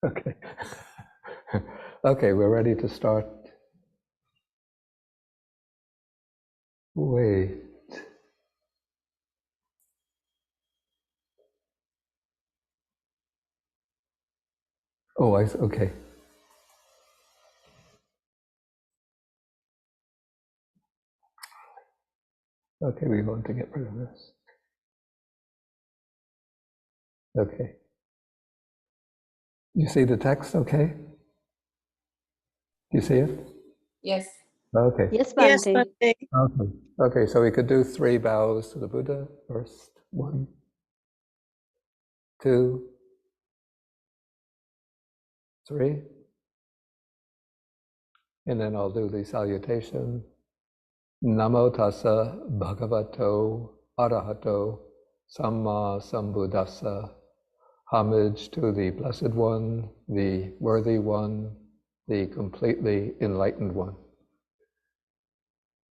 Okay. Okay, we're ready to start. Wait. Oh, okay. Okay, we want to get rid of this. Okay. You see the text, okay? Do you see it? Yes. Okay. Yes, Yes, Bhante. Bhante. Okay. Okay, so we could do 3 bows to the Buddha first. 1, 2, 3. And then I'll do the salutation. Namo tassa bhagavato arahato samma sambuddhassa. Homage to the Blessed One, the Worthy One, the completely enlightened one.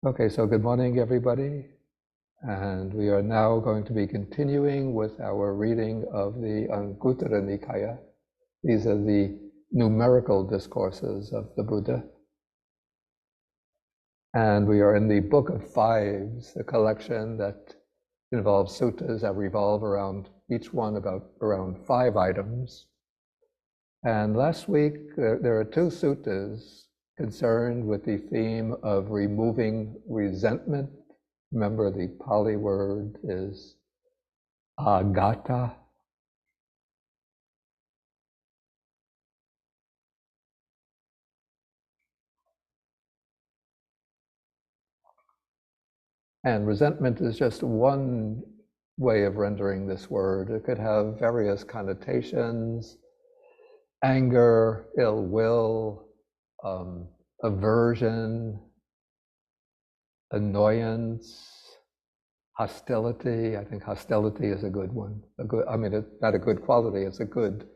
Okay, so good morning, everybody. And we are now going to be continuing with our reading of the Anguttara Nikaya. These are the numerical discourses of the Buddha. And we are in the Book of Fives, the collection that involves suttas that revolve around each one around 5 items. And last week, there are 2 suttas concerned with the theme of removing resentment. Remember, the Pali word is agata. And resentment is just one way of rendering this word. It could have various connotations: anger, ill will, aversion, annoyance, hostility. I think hostility is a good one. Not a good quality, it's a good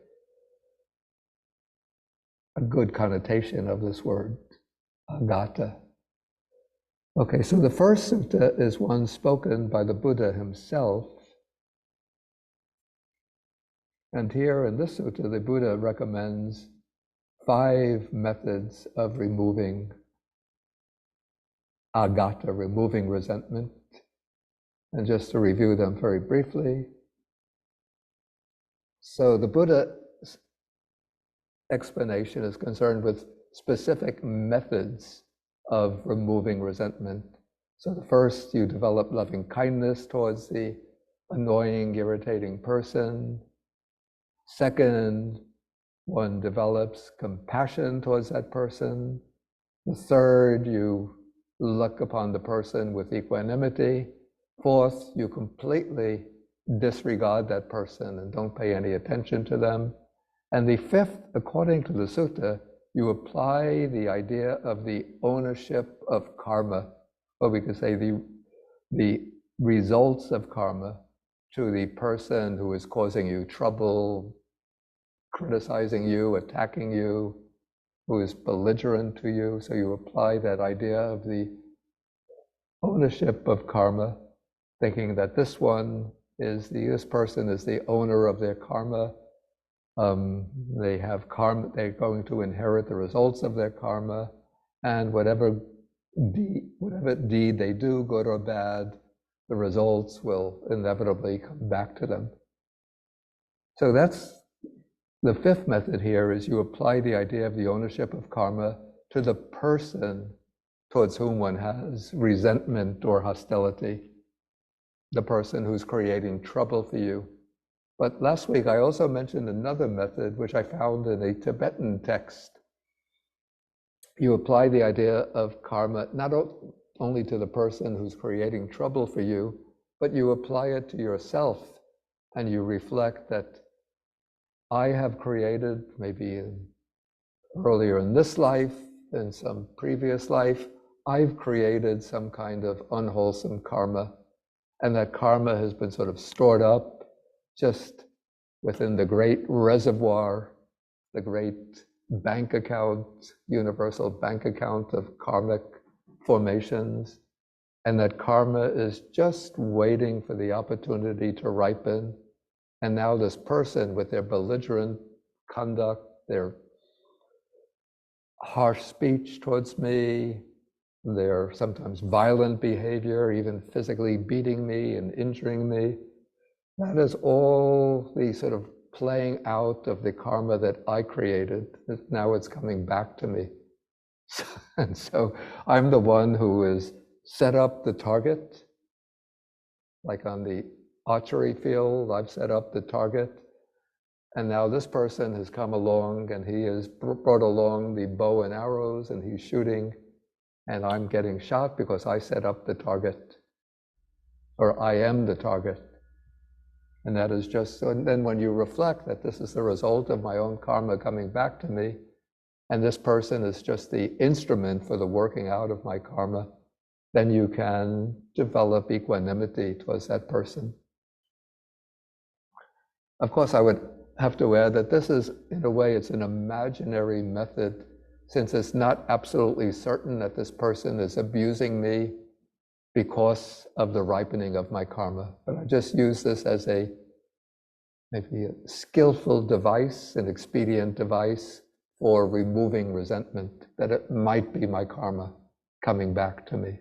connotation of this word, agata. Okay, so the first sutta is one spoken by the Buddha himself. And here in this sutta, the Buddha recommends 5 methods of removing agata, removing resentment. And just to review them very briefly. So the Buddha's explanation is concerned with specific methods of removing resentment. So the first, you develop loving kindness towards the annoying, irritating person. Second, one develops compassion towards that person. The third, you look upon the person with equanimity. Fourth, you completely disregard that person and don't pay any attention to them. And the 5th, according to the sutta, you apply the idea of the ownership of karma, or we could say the results of karma, to the person who is causing you trouble, criticizing you, attacking you, who is belligerent to you. So you apply that idea of the ownership of karma, thinking that this person is the owner of their karma. They have karma, they're going to inherit the results of their karma, and whatever deed they do, good or bad, the results will inevitably come back to them. So that's the 5th method here, is you apply the idea of the ownership of karma to the person towards whom one has resentment or hostility, the person who's creating trouble for you. But last week I also mentioned another method which I found in a Tibetan text. You apply the idea of karma not only to the person who's creating trouble for you, but you apply it to yourself, and you reflect that I have created, maybe earlier in this life, in some previous life, I've created some kind of unwholesome karma, and that karma has been sort of stored up just within the great reservoir, the great bank account, universal bank account of karmic formations, and that karma is just waiting for the opportunity to ripen. And now this person, with their belligerent conduct, their harsh speech towards me, their sometimes violent behavior, even physically beating me and injuring me. That is all the sort of playing out of the karma that I created. Now it's coming back to me. And so I'm the one who has set up the target. Like on the archery field, I've set up the target. And now this person has come along and he has brought along the bow and arrows and he's shooting, and I'm getting shot because I set up the target, or I am the target. And that is just so. And then when you reflect that this is the result of my own karma coming back to me, and this person is just the instrument for the working out of my karma, then you can develop equanimity towards that person. Of course, I would have to add that this is, in a way, it's an imaginary method, since it's not absolutely certain that this person is abusing me because of the ripening of my karma. But I just use this as maybe a skillful device, an expedient device for removing resentment, that it might be my karma coming back to me.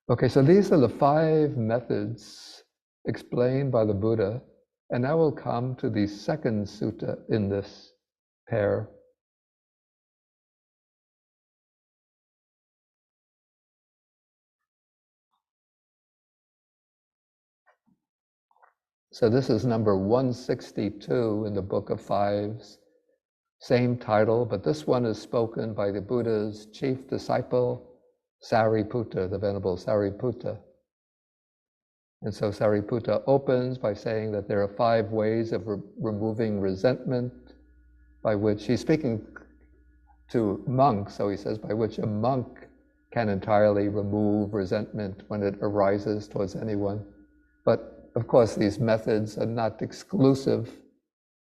Okay, so these are the 5 methods explained by the Buddha, and now we'll come to the second sutta in this pair. So this is number 162 in the Book of Fives, same title, but this one is spoken by the Buddha's chief disciple, Sariputta, the Venerable Sariputta. And so Sariputta opens by saying that there are 5 ways of removing resentment, by which he's speaking to monks, so he says, by which a monk can entirely remove resentment when it arises towards anyone. But of course, these methods are not exclusive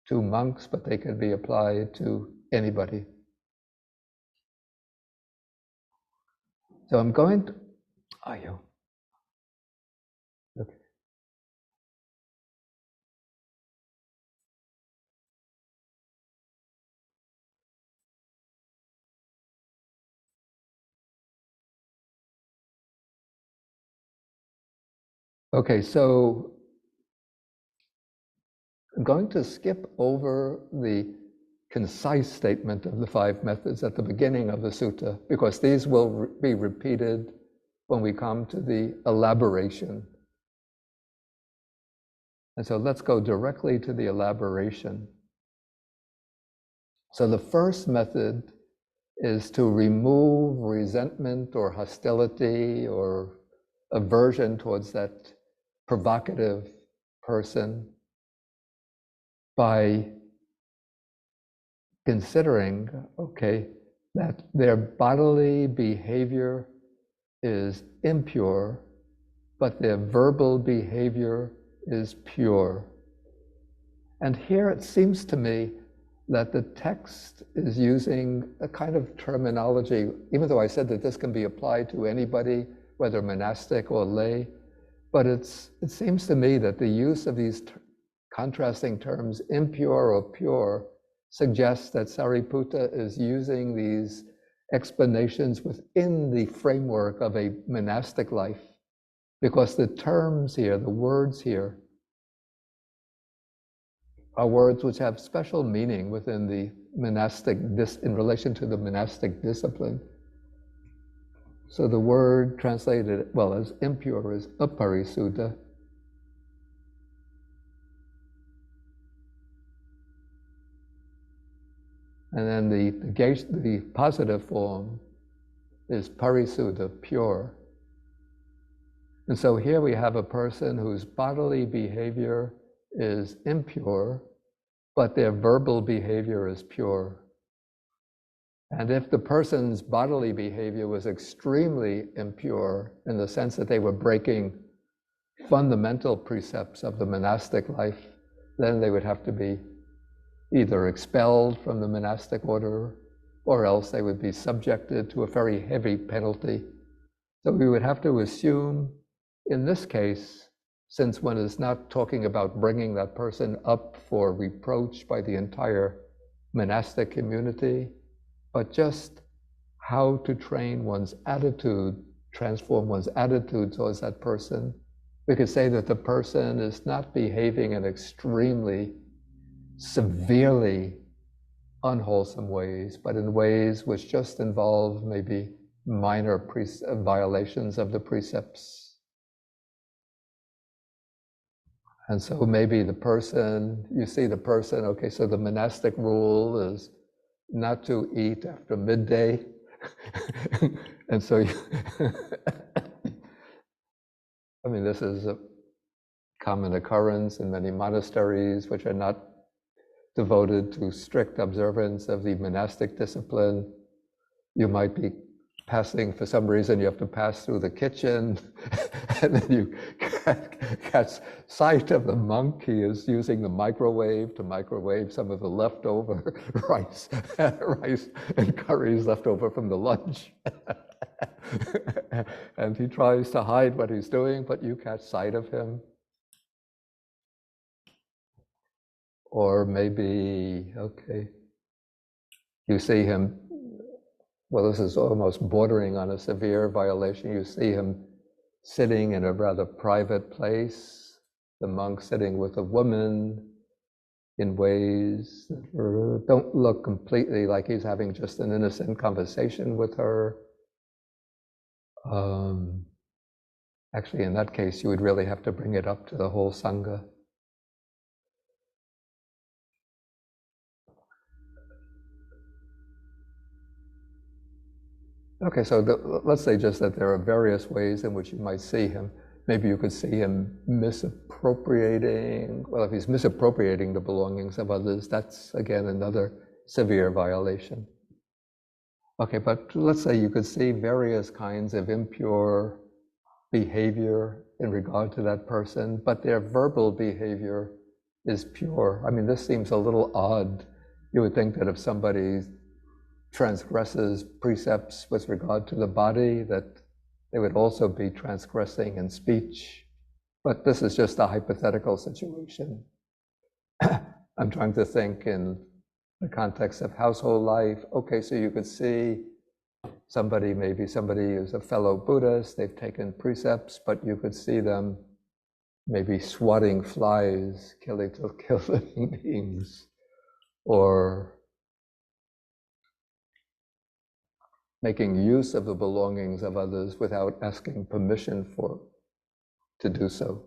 to monks, but they can be applied to anybody. So I'm going to, okay. Okay, so I'm going to skip over the concise statement of the 5 methods at the beginning of the sutta, because these will be repeated when we come to the elaboration. And so let's go directly to the elaboration. So the first method is to remove resentment or hostility or aversion towards that provocative person by considering, okay, that their bodily behavior is impure, but their verbal behavior is pure. And here it seems to me that the text is using a kind of terminology, even though I said that this can be applied to anybody, whether monastic or lay, but it seems to me that the use of these contrasting terms, impure or pure, suggests that Sariputta is using these explanations within the framework of a monastic life, because the terms here, the words here, are words which have special meaning within the monastic, in relation to the monastic discipline. So the word translated, well, as impure is aparisuddha. And then the positive form is parisuddha, pure. And so here we have a person whose bodily behavior is impure, but their verbal behavior is pure. And if the person's bodily behavior was extremely impure, in the sense that they were breaking fundamental precepts of the monastic life, then they would have to be either expelled from the monastic order, or else they would be subjected to a very heavy penalty. So we would have to assume, in this case, since one is not talking about bringing that person up for reproach by the entire monastic community, but just how to train one's attitude, transform one's attitude towards that person. We could say that the person is not behaving in extremely, severely unwholesome ways, but in ways which just involve maybe minor violations of the precepts. And so maybe the person, you see the person, okay, so the monastic rule is not to eat after midday. And so, I mean, this is a common occurrence in many monasteries which are not devoted to strict observance of the monastic discipline. You might be passing, for some reason you have to pass through the kitchen, and then you catch sight of the monk. He is using the microwave to microwave some of the leftover rice and curries left over from the lunch. And he tries to hide what he's doing, but you catch sight of him. Or maybe, okay, you see him, well, this is almost bordering on a severe violation. You see him sitting in a rather private place, the monk sitting with a woman in ways that don't look completely like he's having just an innocent conversation with her. Actually, in that case, you would really have to bring it up to the whole Sangha. Okay, so let's say just that there are various ways in which you might see him. Maybe you could see him misappropriating. Well, if he's misappropriating the belongings of others, that's again another severe violation. Okay, but let's say you could see various kinds of impure behavior in regard to that person, but their verbal behavior is pure. I mean, this seems a little odd. You would think that if somebody transgresses precepts with regard to the body, that they would also be transgressing in speech. But this is just a hypothetical situation. I'm trying to think in the context of household life. Okay, so you could see somebody, maybe somebody is a fellow Buddhist, they've taken precepts, but you could see them maybe swatting flies, killing living beings, or making use of the belongings of others without asking permission to do so.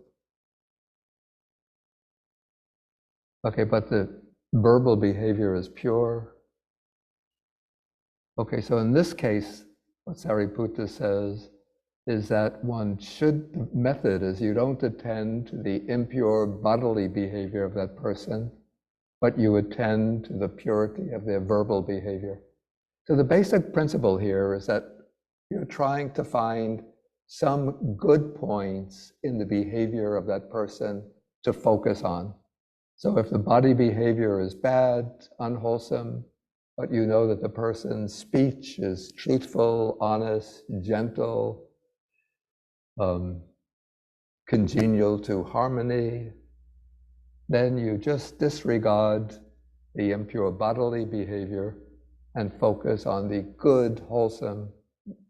Okay, but the verbal behavior is pure. Okay, so in this case, what Sariputta says is that the method is you don't attend to the impure bodily behavior of that person, but you attend to the purity of their verbal behavior. So the basic principle here is that you're trying to find some good points in the behavior of that person to focus on. So if the body behavior is bad, unwholesome, but you know that the person's speech is truthful, honest, gentle, congenial to harmony, then you just disregard the impure bodily behavior and focus on the good, wholesome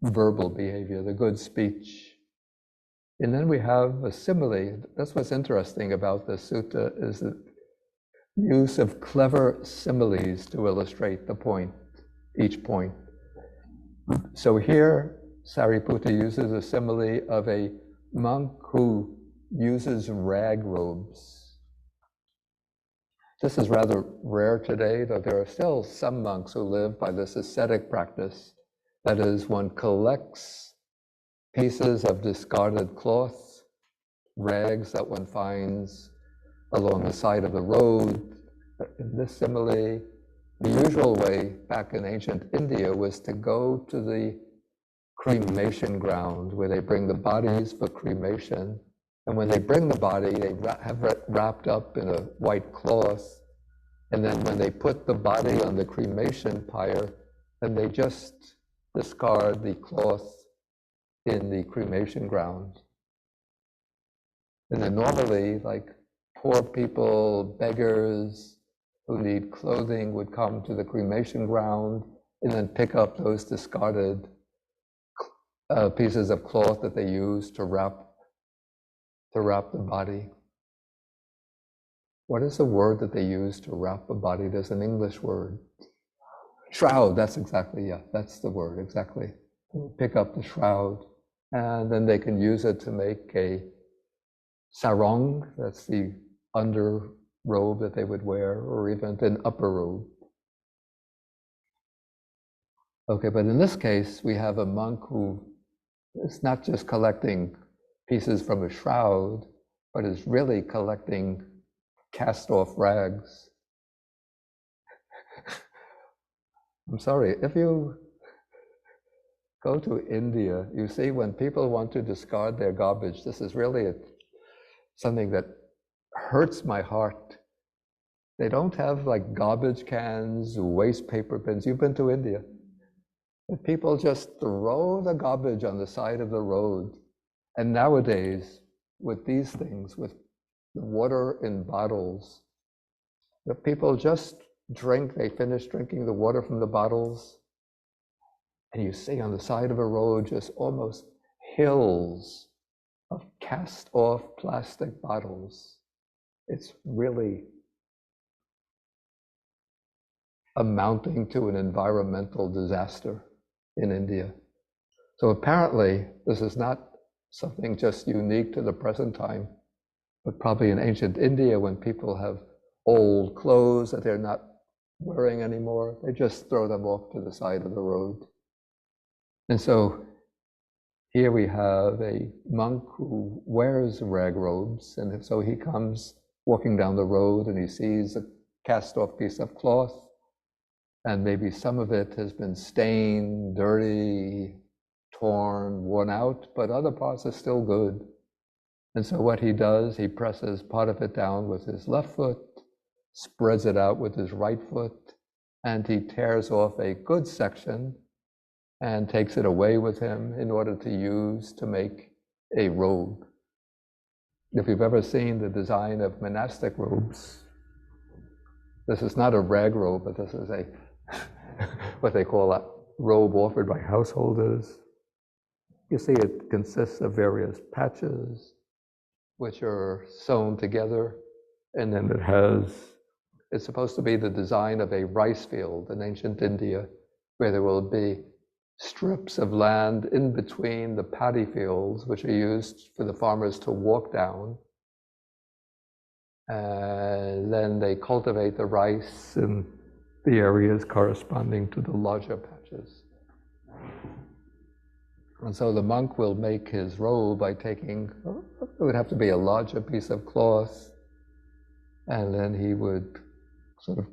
verbal behavior, the good speech. And then we have a simile. That's what's interesting about the sutta, is the use of clever similes to illustrate the point, each point. So here, Sariputta uses a simile of a monk who uses rag robes. This is rather rare today, though there are still some monks who live by this ascetic practice. That is, one collects pieces of discarded cloth, rags that one finds along the side of the road. In this simile, the usual way back in ancient India was to go to the cremation ground where they bring the bodies for cremation. And when they bring the body, they have it wrapped up in a white cloth. And then when they put the body on the cremation pyre, then they just discard the cloth in the cremation ground. And then normally, like poor people, beggars, who need clothing would come to the cremation ground and then pick up those discarded pieces of cloth that they used to wrap the body. What is the word that they use to wrap a body? There's an English word. Shroud, that's exactly, yeah, that's the word, exactly. Pick up the shroud, and then they can use it to make a sarong, that's the under robe that they would wear, or even an upper robe. Okay, but in this case, we have a monk who is not just collecting pieces from a shroud, but is really collecting cast-off rags. I'm sorry, if you go to India, you see when people want to discard their garbage, this is really something that hurts my heart. They don't have like garbage cans, waste paper bins. You've been to India. But people just throw the garbage on the side of the road. And nowadays, with these things, with the water in bottles, the people just drink, they finish drinking the water from the bottles, and you see on the side of a road just almost hills of cast-off plastic bottles. It's really amounting to an environmental disaster in India. So apparently, this is not something just unique to the present time, but probably in ancient India, when people have old clothes that they're not wearing anymore, they just throw them off to the side of the road. And so here we have a monk who wears rag robes, and so he comes walking down the road and he sees a cast-off piece of cloth, and maybe some of it has been stained, dirty, torn, worn out, but other parts are still good. And so what he does, he presses part of it down with his left foot, spreads it out with his right foot, and he tears off a good section and takes it away with him in order to use to make a robe. If you've ever seen the design of monastic robes, this is not a rag robe, but this is a what they call a robe offered by householders. You see it consists of various patches which are sewn together, and then it's supposed to be the design of a rice field in ancient India, where there will be strips of land in between the paddy fields, which are used for the farmers to walk down. And then they cultivate the rice in the areas corresponding to the larger patches. And so the monk will make his robe by taking, it would have to be a larger piece of cloth, and then he would sort of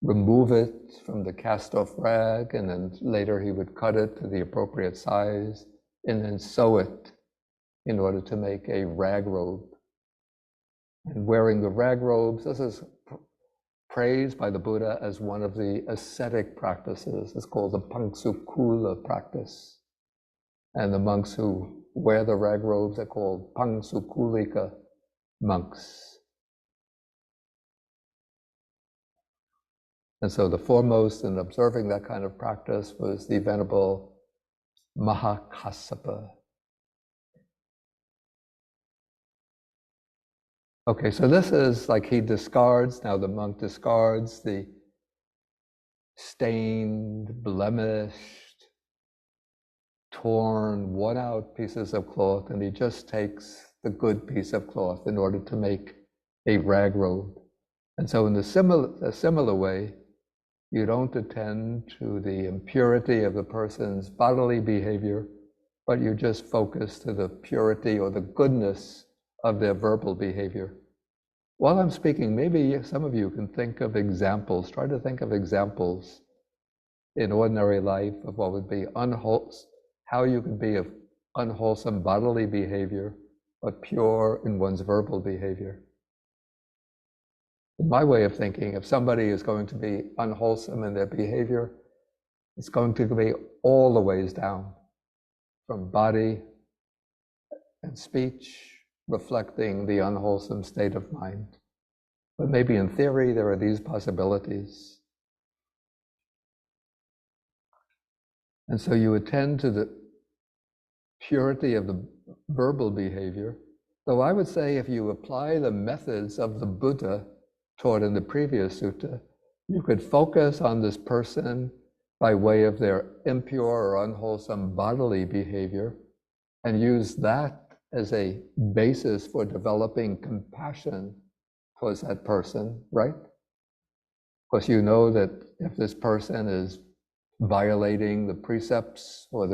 remove it from the cast-off rag, and then later he would cut it to the appropriate size, and then sew it in order to make a rag robe. And wearing the rag robes, this is praised by the Buddha as one of the ascetic practices. It's called the Pangsukula practice. And the monks who wear the rag robes are called Pangsukulika monks. And so the foremost in observing that kind of practice was the Venerable Mahakassapa. Okay, so this is like he discards, now the monk discards the stained, blemished, torn, worn out pieces of cloth, and he just takes the good piece of cloth in order to make a rag robe. And so in a similar way, you don't attend to the impurity of the person's bodily behavior, but you just focus to the purity or the goodness of their verbal behavior. While I'm speaking, maybe some of you can think of examples, try to think of examples in ordinary life of what would be unwholesome, how you can be of unwholesome bodily behavior, but pure in one's verbal behavior. In my way of thinking, if somebody is going to be unwholesome in their behavior, it's going to be all the ways down, from body and speech, reflecting the unwholesome state of mind. But maybe in theory, there are these possibilities. And so you attend to the purity of the verbal behavior. Though I would say if you apply the methods of the Buddha taught in the previous sutta, you could focus on this person by way of their impure or unwholesome bodily behavior and use that as a basis for developing compassion towards that person, right? Because you know that if this person is violating the precepts or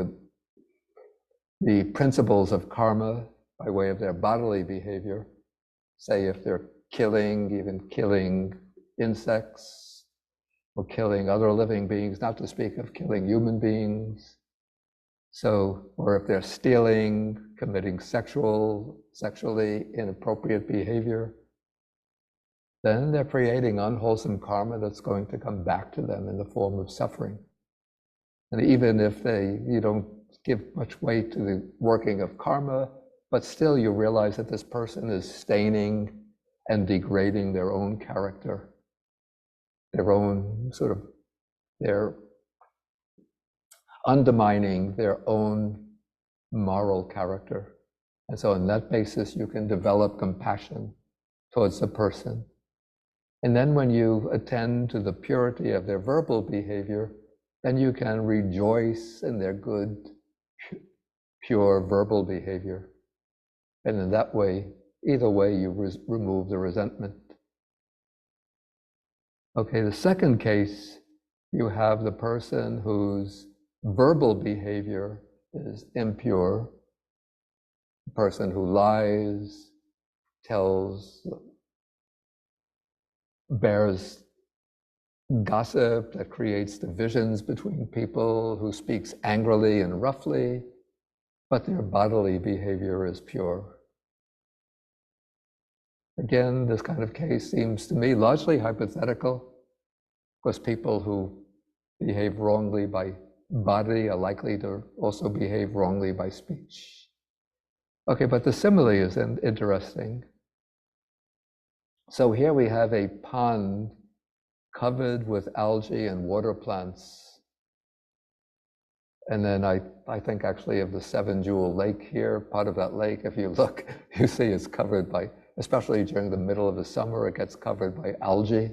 the principles of karma by way of their bodily behavior, say if they're even killing insects or killing other living beings, not to speak of killing human beings. So, or if they're stealing, committing sexually inappropriate behavior, then they're creating unwholesome karma that's going to come back to them in the form of suffering. And even if you don't give much weight to the working of karma, but still you realize that this person is staining and degrading their own character, they're undermining their own moral character. And so on that basis, you can develop compassion towards the person. And then when you attend to the purity of their verbal behavior, then you can rejoice in their good, pure verbal behavior. And in that way, either way, you remove the resentment. Okay, the second case, you have the person whose verbal behavior is impure, the person who lies, bears gossip that creates divisions between people, who speaks angrily and roughly, but their bodily behavior is pure. Again, this kind of case seems to me largely hypothetical, because people who behave wrongly by body are likely to also behave wrongly by speech. Okay, but the simile is interesting. So here we have a pond covered with algae and water plants. And then I think actually of the Seven Jewel Lake here, part of that lake, if you look, you see it's covered by, especially during the middle of the summer, it gets covered by algae.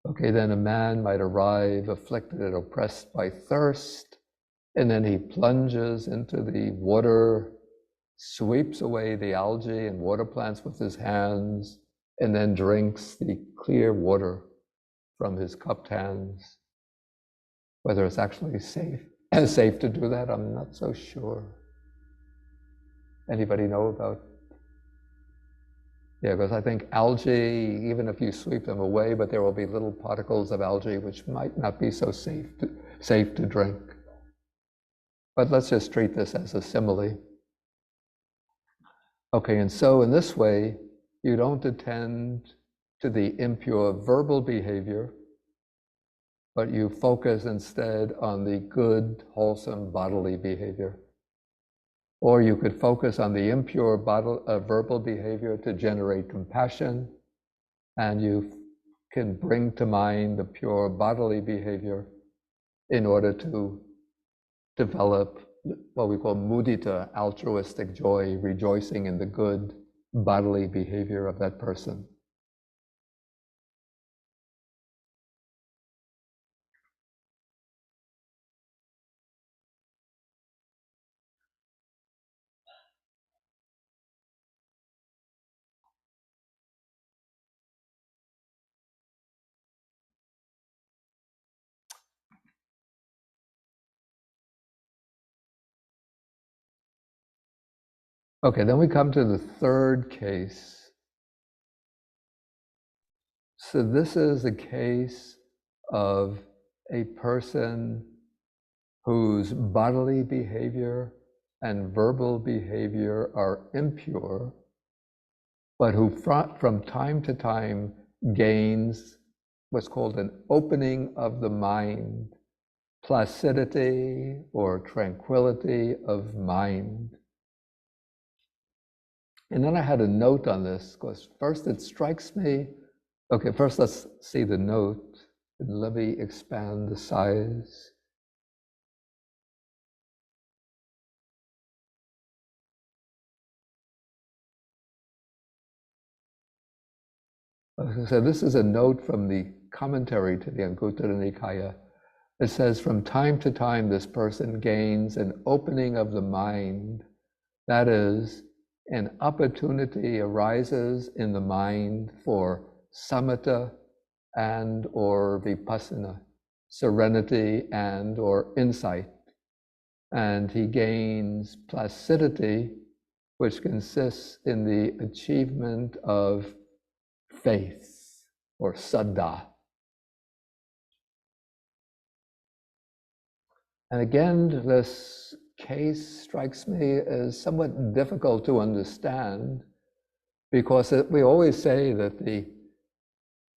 Okay, then a man might arrive afflicted and oppressed by thirst, and then he plunges into the water, sweeps away the algae and water plants with his hands, and then drinks the clear water from his cupped hands. Whether it's actually safe to do that, I'm not so sure. Anybody know about? Yeah, because I think algae, even if you sweep them away, but there will be little particles of algae which might not be so safe to drink. But let's just treat this as a simile. Okay, and so in this way, you don't attend to the impure verbal behavior, but you focus instead on the good, wholesome bodily behavior. Or you could focus on the impure verbal behavior to generate compassion, and you can bring to mind the pure bodily behavior in order to develop what we call mudita, altruistic joy, rejoicing in the good bodily behavior of that person. Okay, then we come to the third case. So this is a case of a person whose bodily behavior and verbal behavior are impure, but who from time to time gains what's called an opening of the mind, placidity or tranquility of mind. And then I had a note on this, because first it strikes me Okay, first let's see the note. Let me expand the size. So this is a note from the commentary to the Anguttara Nikaya. It says, from time to time, this person gains an opening of the mind. That is, an opportunity arises in the mind for samatha and or vipassana, serenity and or insight. And he gains placidity, which consists in the achievement of faith or saddha. And again, this case strikes me as somewhat difficult to understand, because we always say that the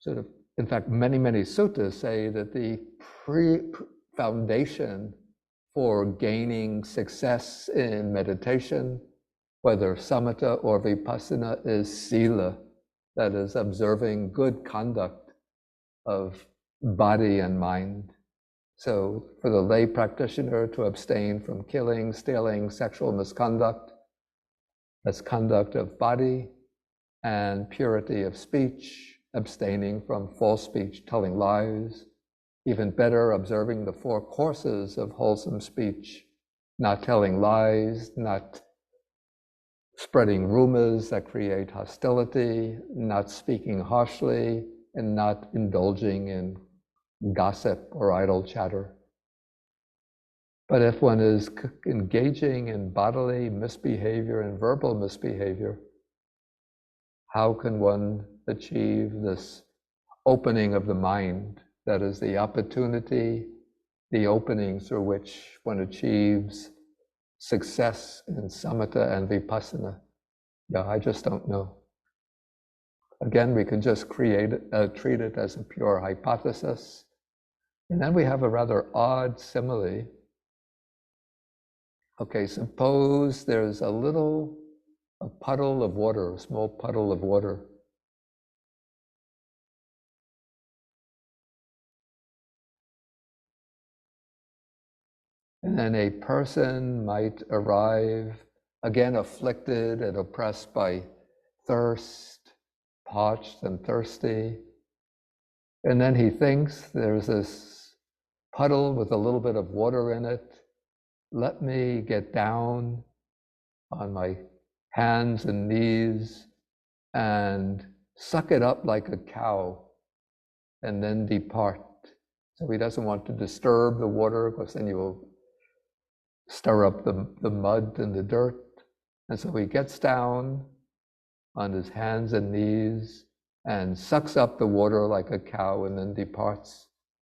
sort of, in fact, many suttas say that the foundation for gaining success in meditation, whether samatha or vipassana, is sila, that is, observing good conduct of body and mind. So for the lay practitioner to abstain from killing, stealing, sexual misconduct, that's conduct of body, and purity of speech, abstaining from false speech, telling lies. Even better, observing the 4 courses of wholesome speech, not telling lies, not spreading rumors that create hostility, not speaking harshly, and not indulging in gossip or idle chatter. But if one is engaging in bodily misbehavior and verbal misbehavior, how can one achieve this opening of the mind? That is the opportunity, the opening through which one achieves success in samatha and vipassana. Yeah, I just don't know. Again, we can just treat it as a pure hypothesis. And then we have a rather odd simile. Okay, suppose there's a puddle of water, a small puddle of water. And then a person might arrive, again afflicted and oppressed by thirst, parched and thirsty. And then he thinks there's this puddle with a little bit of water in it. Let me get down on my hands and knees and suck it up like a cow and then depart. So he doesn't want to disturb the water, because then you will stir up the mud and the dirt. And so he gets down on his hands and knees and sucks up the water like a cow and then departs.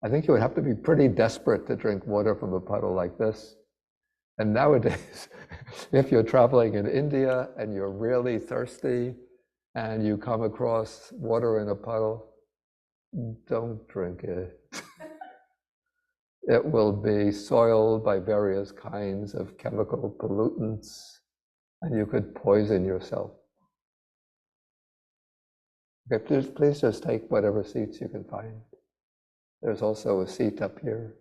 I think you would have to be pretty desperate to drink water from a puddle like this. And nowadays, if you're traveling in India and you're really thirsty and you come across water in a puddle, don't drink it. It will be soiled by various kinds of chemical pollutants, and you could poison yourself. Okay, please just take whatever seats you can find. There's also a seat up here.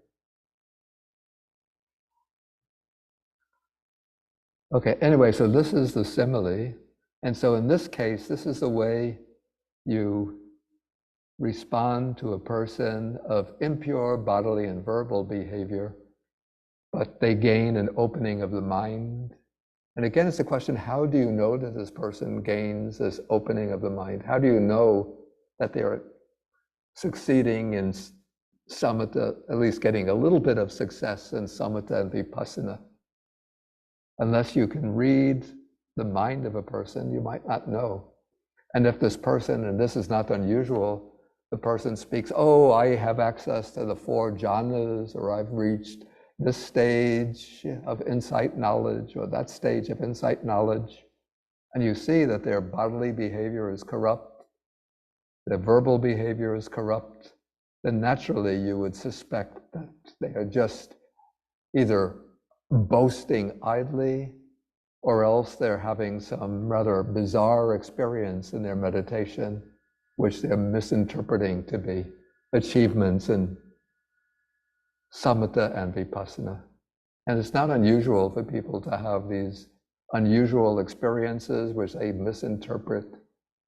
Okay, anyway, so this is the simile. And so in this case, this is the way you respond to a person of impure bodily and verbal behavior, but they gain an opening of the mind. And again, it's a question, how do you know that this person gains this opening of the mind? How do you know that they're succeeding in samatha, at least getting a little bit of success in samatha and vipassana? Unless you can read the mind of a person, you might not know. And if this person, and this is not unusual, the person speaks, oh, I have access to the 4 jhanas, or I've reached this stage of insight knowledge, or that stage of insight knowledge, and you see that their bodily behavior is corrupt, their verbal behavior is corrupt, then naturally you would suspect that they are just either boasting idly, or else they're having some rather bizarre experience in their meditation, which they're misinterpreting to be achievements in samatha and vipassana. And it's not unusual for people to have these unusual experiences which they misinterpret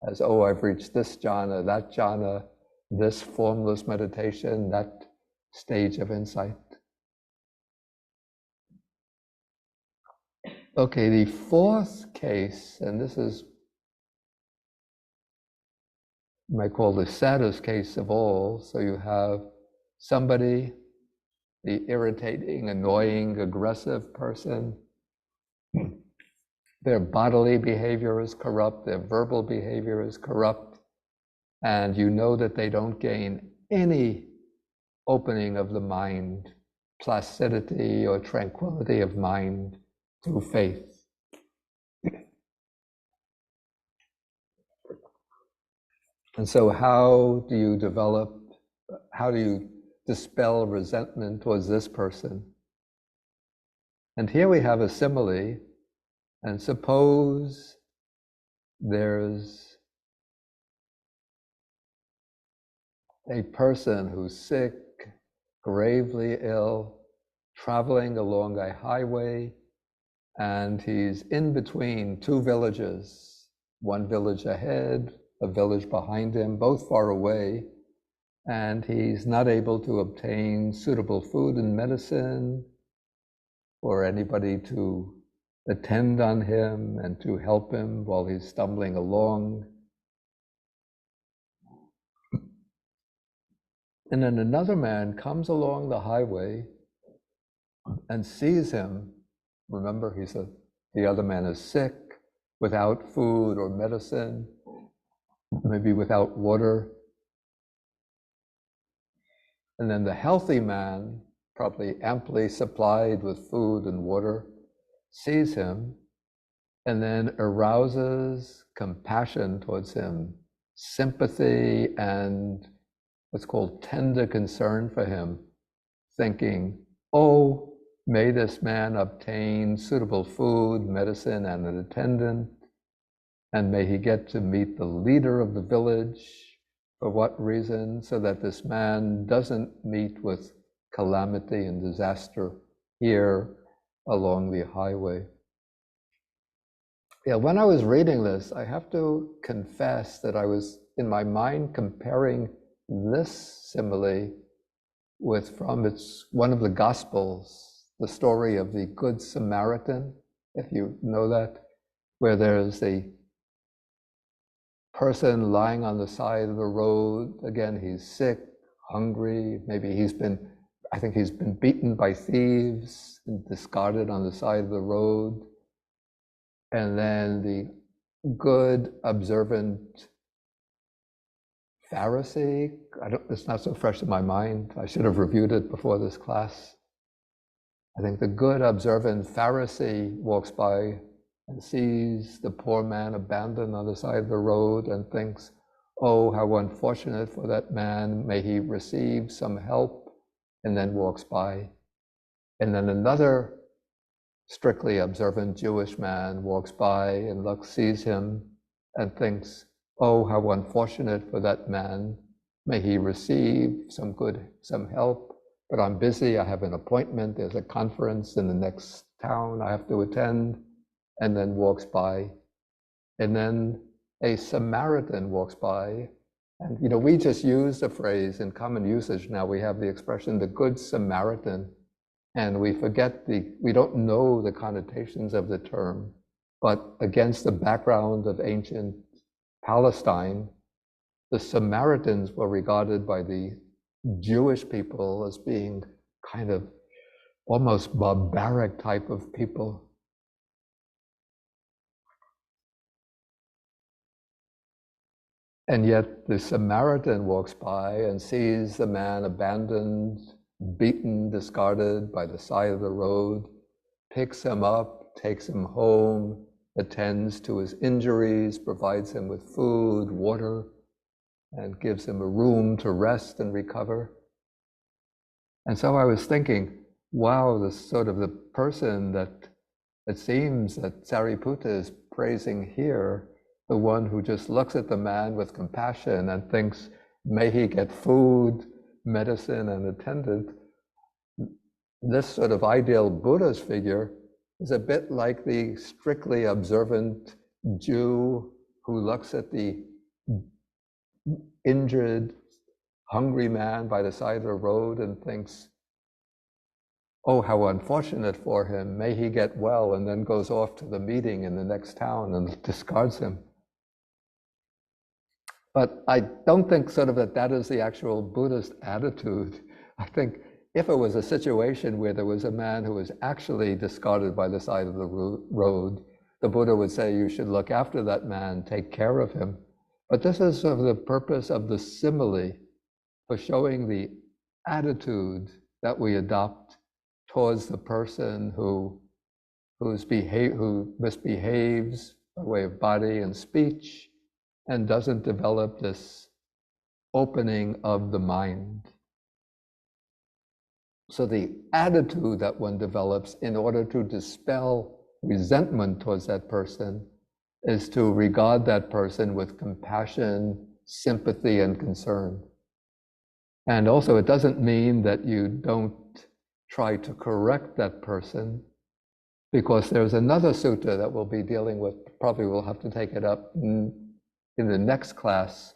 as, oh, I've reached this jhana, this formless meditation, that stage of insight. Okay, the fourth case, and this is, you might call the saddest case of all. So you have somebody, the irritating, annoying, aggressive person. Their bodily behavior is corrupt, their verbal behavior is corrupt, and you know that they don't gain any opening of the mind, placidity or tranquility of mind through faith. And so how do you dispel resentment towards this person? And here we have a simile, and suppose there's a person who's sick, gravely ill, traveling along a highway, and he's in between two villages, one village ahead, a village behind him, both far away, and he's not able to obtain suitable food and medicine or anybody to attend on him and to help him while he's stumbling along. And then another man comes along the highway and sees him. Remember, the other man is sick, without food or medicine, maybe without water. And then the healthy man, probably amply supplied with food and water, sees him and then arouses compassion towards him, sympathy and what's called tender concern for him, thinking, oh, may this man obtain suitable food, medicine, and an attendant, and may he get to meet the leader of the village. For what reason? So that this man doesn't meet with calamity and disaster here along the highway. Yeah, when I was reading this, I have to confess that I was in my mind comparing this simile with one of the Gospels, the story of the Good Samaritan, if you know that, where there's a person lying on the side of the road. Again, he's sick, hungry, maybe I think he's been beaten by thieves and discarded on the side of the road. And then the good, observant Pharisee, it's not so fresh in my mind. I should have reviewed it before this class. I think the good, observant Pharisee walks by and sees the poor man abandoned on the side of the road and thinks, oh, how unfortunate for that man, may he receive some help, and then walks by. And then another strictly observant Jewish man walks by and sees him and thinks, oh, how unfortunate for that man, may he receive some help, but I'm busy, I have an appointment, there's a conference in the next town I have to attend, and then walks by. And then a Samaritan walks by, and we just use the phrase in common usage now, we have the expression, the Good Samaritan, and we don't know the connotations of the term, but against the background of ancient Palestine, the Samaritans were regarded by the Jewish people as being kind of almost barbaric type of people. And yet the Samaritan walks by and sees the man abandoned, beaten, discarded by the side of the road, picks him up, takes him home, attends to his injuries, provides him with food, water, and gives him a room to rest and recover. And so I was thinking, wow, this sort of the person that it seems that Sariputta is praising here, the one who just looks at the man with compassion and thinks, may he get food, medicine, and attendant. This sort of ideal Buddha's figure is a bit like the strictly observant Jew who looks at the injured, hungry man by the side of the road and thinks, oh, how unfortunate for him, may he get well, and then goes off to the meeting in the next town and discards him. But I don't think sort of that is the actual Buddhist attitude. I think if it was a situation where there was a man who was actually discarded by the side of the road, the Buddha would say you should look after that man, take care of him. But this is sort of the purpose of the simile, for showing the attitude that we adopt towards the person who misbehaves by way of body and speech and doesn't develop this opening of the mind. So the attitude that one develops in order to dispel resentment towards that person is to regard that person with compassion, sympathy, and concern. And also, it doesn't mean that you don't try to correct that person, because there's another sutta that we'll be dealing with, probably we'll have to take it up in the next class,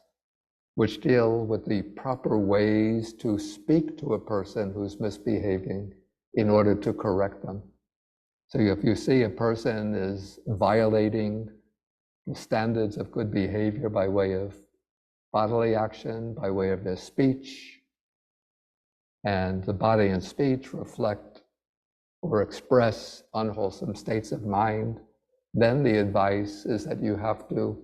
which deal with the proper ways to speak to a person who's misbehaving in order to correct them. So if you see a person is violating the standards of good behavior by way of bodily action, by way of their speech, and the body and speech reflect or express unwholesome states of mind, then the advice is that you have to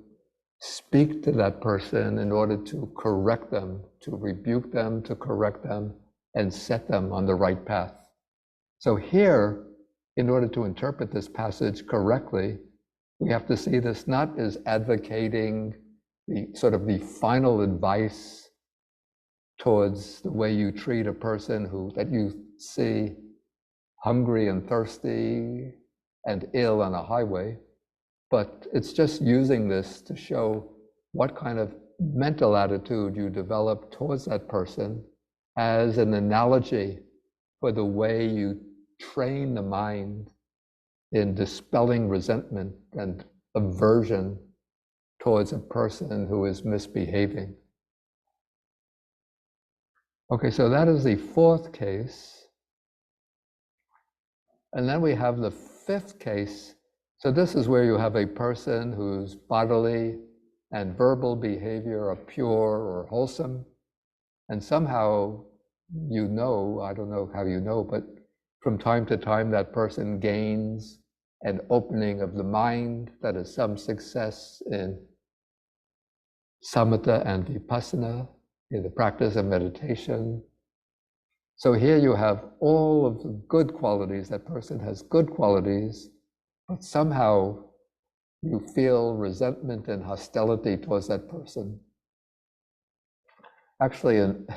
speak to that person in order to correct them, to rebuke them, to correct them, and set them on the right path. So here, in order to interpret this passage correctly, we have to see this not as advocating the sort of the final advice towards the way you treat a person that you see hungry and thirsty and ill on a highway, but it's just using this to show what kind of mental attitude you develop towards that person as an analogy for the way you train the mind in dispelling resentment and aversion towards a person who is misbehaving. Okay, so that is the fourth case. And then we have the fifth case. So this is where you have a person whose bodily and verbal behavior are pure or wholesome. And somehow you know, I don't know how you know, but from time to time that person gains an opening of the mind, that is some success in samatha and vipassana, in the practice of meditation. So here you have all of the good qualities. That person has good qualities, but somehow you feel resentment and hostility towards that person. Actually, in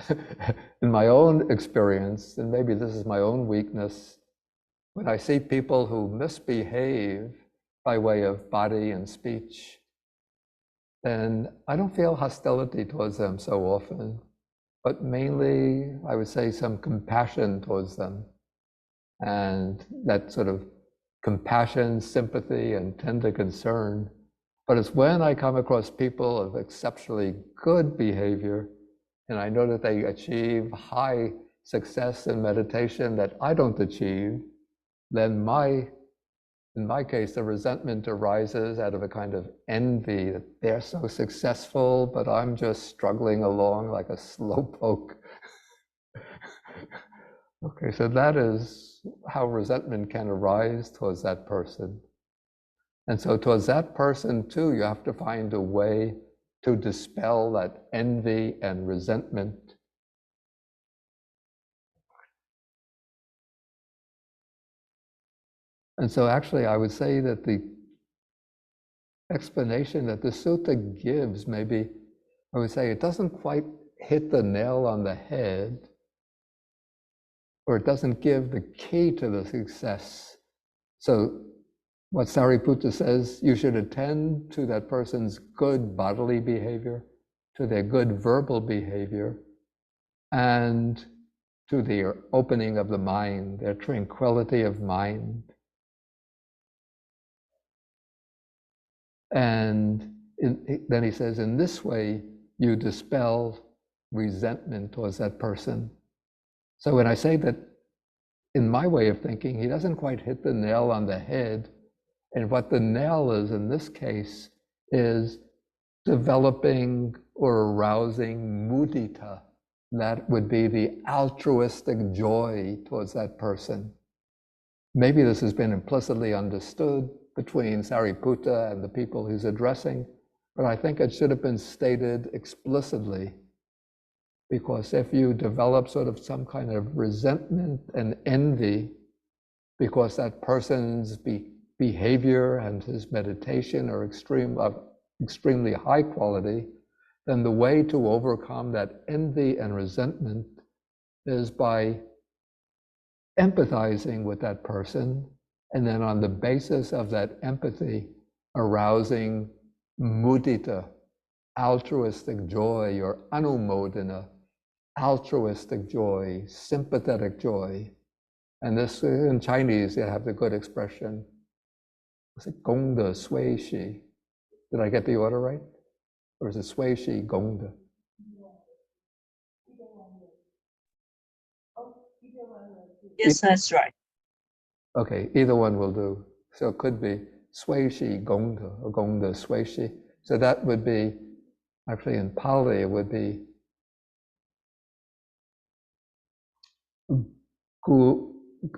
my own experience, and maybe this is my own weakness, when I see people who misbehave by way of body and speech, then I don't feel hostility towards them so often, but mainly I would say some compassion towards them. And that sort of compassion, sympathy, and tender concern. But it's when I come across people of exceptionally good behavior, and I know that they achieve high success in meditation that I don't achieve, then in my case, the resentment arises out of a kind of envy that they're so successful, but I'm just struggling along like a slowpoke. Okay, so that is how resentment can arise towards that person. And so towards that person too, you have to find a way to dispel that envy and resentment. And so actually I would say that the explanation that the sutta gives, maybe I would say it doesn't quite hit the nail on the head, or it doesn't give the key to the success. So what Sariputta says, you should attend to that person's good bodily behavior, to their good verbal behavior, and to their opening of the mind, their tranquility of mind. And then he says, in this way, you dispel resentment towards that person. So when I say that, in my way of thinking, he doesn't quite hit the nail on the head. And what the nail is in this case is developing or arousing mudita. That would be the altruistic joy towards that person. Maybe this has been implicitly understood between Sariputta and the people he's addressing, but I think it should have been stated explicitly, because if you develop sort of some kind of resentment and envy because that person's behavior and his meditation are extremely high quality, then the way to overcome that envy and resentment is by empathizing with that person, and then on the basis of that empathy, arousing mudita, altruistic joy, or anumodana, altruistic joy, sympathetic joy. And this, in Chinese, you have the good expression, is it gong de sui shi? Did I get the order right? Or is it sui shi gong de? Yes, that's right. Okay, either one will do. So it could be sui shi gong de or gong de sui shi. So that would be, actually in Pali, it would be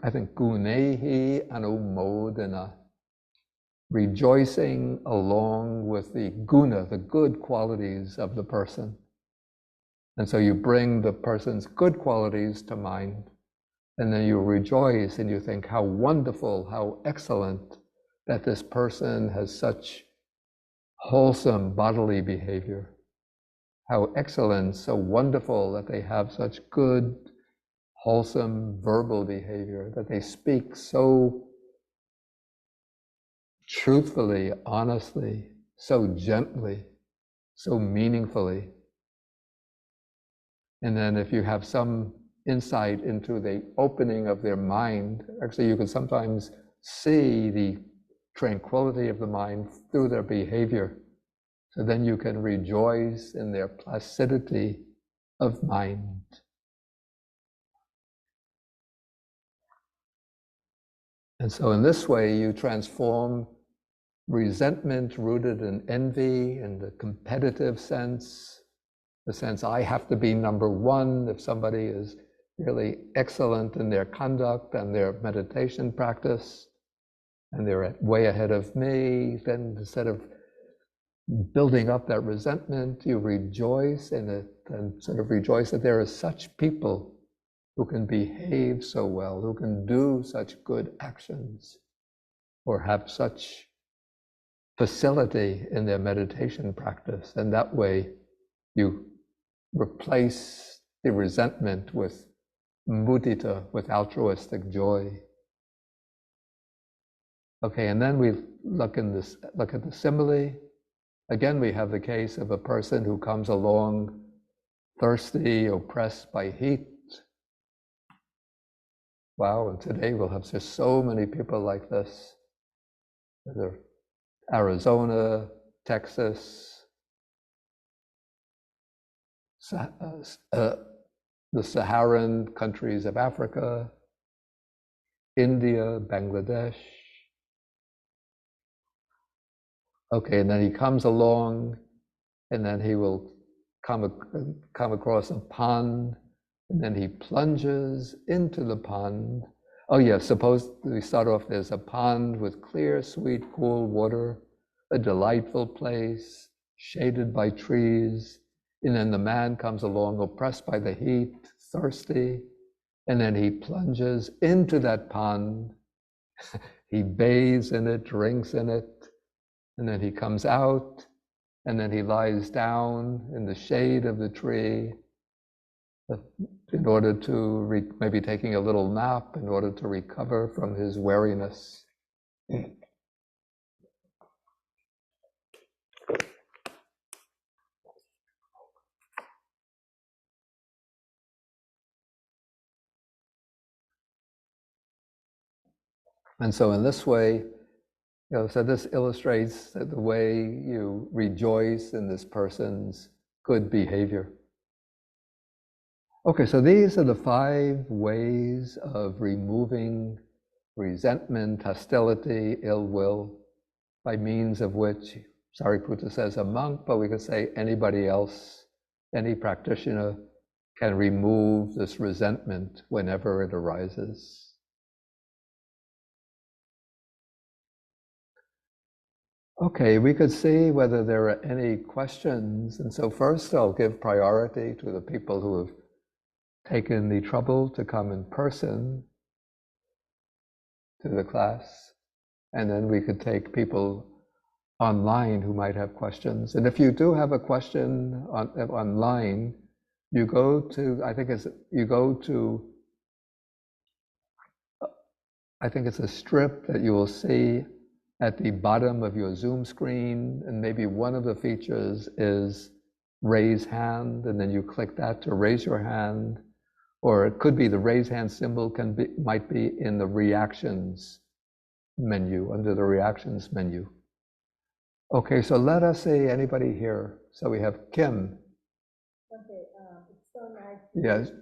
I think gunehi anumodana, rejoicing along with the guna, the good qualities of the person. And so you bring the person's good qualities to mind, and then you rejoice and you think how wonderful, how excellent that this person has such wholesome bodily behavior. How excellent, so wonderful that they have such good, wholesome verbal behavior, that they speak so truthfully, honestly, so gently, so meaningfully. And then if you have some insight into the opening of their mind, actually you can sometimes see the tranquility of the mind through their behavior. So then you can rejoice in their placidity of mind. And so in this way, you transform resentment rooted in envy and the competitive sense, the sense I have to be number one. If somebody is really excellent in their conduct and their meditation practice, and they're way ahead of me, then instead of building up that resentment, you rejoice in it and sort of rejoice that there are such people who can behave so well, who can do such good actions, or have such facility in their meditation practice. And that way you replace the resentment with mudita, with altruistic joy. Okay, and then we look at the simile. Again, we have the case of a person who comes along thirsty, oppressed by heat. Wow, and today we'll have just so many people like this. Whether Arizona, Texas, the Saharan countries of Africa, India, Bangladesh. Okay, and then he comes along, and then he will come across a pond, and then he plunges into the pond. Oh yeah, suppose we start off, there's a pond with clear, sweet, cool water, a delightful place, shaded by trees, and then the man comes along oppressed by the heat, thirsty, and then he plunges into that pond. He bathes in it, drinks in it, and then he comes out, and then he lies down in the shade of the tree in order to, maybe taking a little nap in order to recover from his weariness. And so in this way, so this illustrates the way you rejoice in this person's good behavior. Okay, so these are the 5 ways of removing resentment, hostility, ill will, by means of which Sariputta says a monk, but we could say anybody else, any practitioner can remove this resentment whenever it arises. Okay, we could see whether there are any questions. And so first I'll give priority to the people who have taken the trouble to come in person to the class. And then we could take people online who might have questions. And if you do have a question online, you go to, I think it's a strip that you will see at the bottom of your Zoom screen, and maybe one of the features is raise hand, and then you click that to raise your hand, or it could be the raise hand symbol might be in the reactions menu, under the reactions menu. Okay, so let us see anybody here. So we have Kim. Okay, it's so nice. Yes,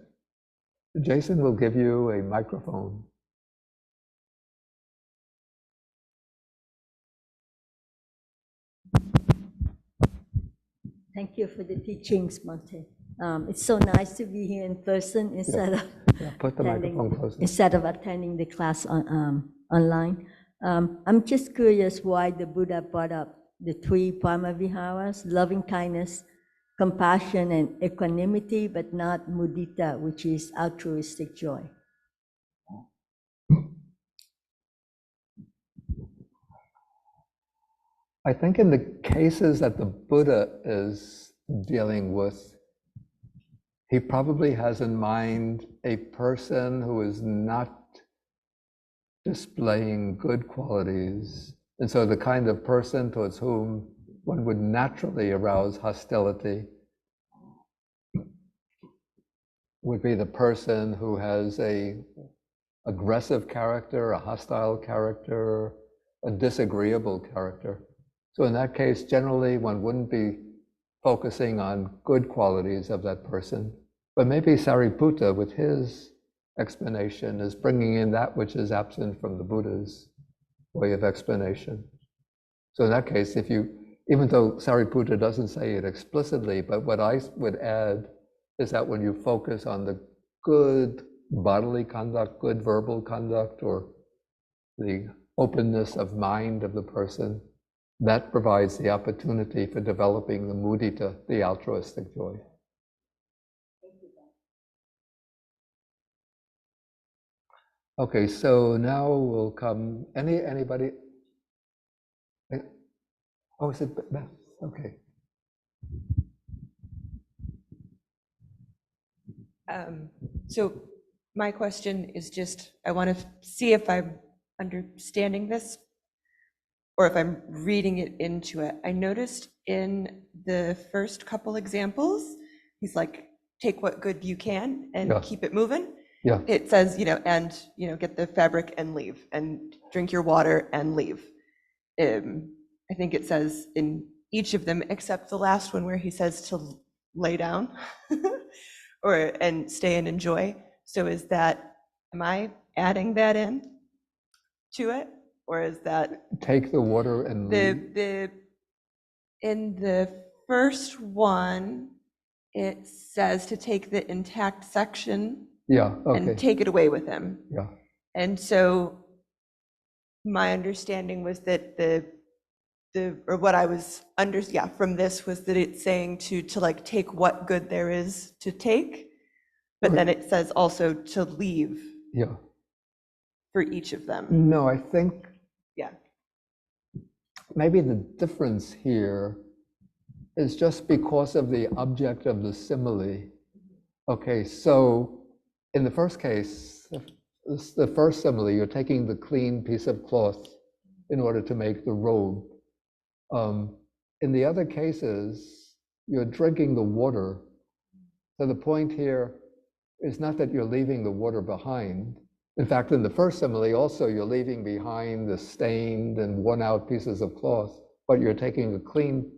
Jason will give you a microphone. Thank you for the teachings, Bhante. It's so nice to be here in person instead Put the microphone closer. Instead of attending the class online. I'm just curious why the Buddha brought up the 3 Paramaviharas: loving kindness, compassion, and equanimity, but not mudita, which is altruistic joy. I think in the cases that the Buddha is dealing with, he probably has in mind a person who is not displaying good qualities. And so the kind of person towards whom one would naturally arouse hostility would be the person who has a aggressive character, a hostile character, a disagreeable character. So in that case, generally one wouldn't be focusing on good qualities of that person, but maybe Sariputta with his explanation is bringing in that which is absent from the Buddha's way of explanation. So in that case, even though Sariputta doesn't say it explicitly, but what I would add is that when you focus on the good bodily conduct, good verbal conduct, or the openness of mind of the person, that provides the opportunity for developing the mudita, the altruistic joy. Okay, so now will come anybody. Oh, is it Beth? Okay. So my question is just, I want to see if I'm understanding this or if I'm reading it into it. I noticed in the first couple examples, he's like, take what good you can and keep it moving. Yeah. It says, get the fabric and leave, and drink your water and leave. I think it says in each of them, except the last one where he says to lay down and stay and enjoy. So am I adding that in to it? Or is that take the water and leave? In the first one, it says to take the intact section and take it away with him. Yeah. And so my understanding was that what I was from this was that it's saying to like take what good there is to take, but then it says also to leave. Yeah. For each of them. No, I think maybe the difference here is just because of the object of the simile. Okay, so in the first case, the first simile, you're taking the clean piece of cloth in order to make the robe. In the other cases, you're drinking the water. So the point here is not that you're leaving the water behind, In fact, in the first simile also, you're leaving behind the stained and worn out pieces of cloth, but you're taking a clean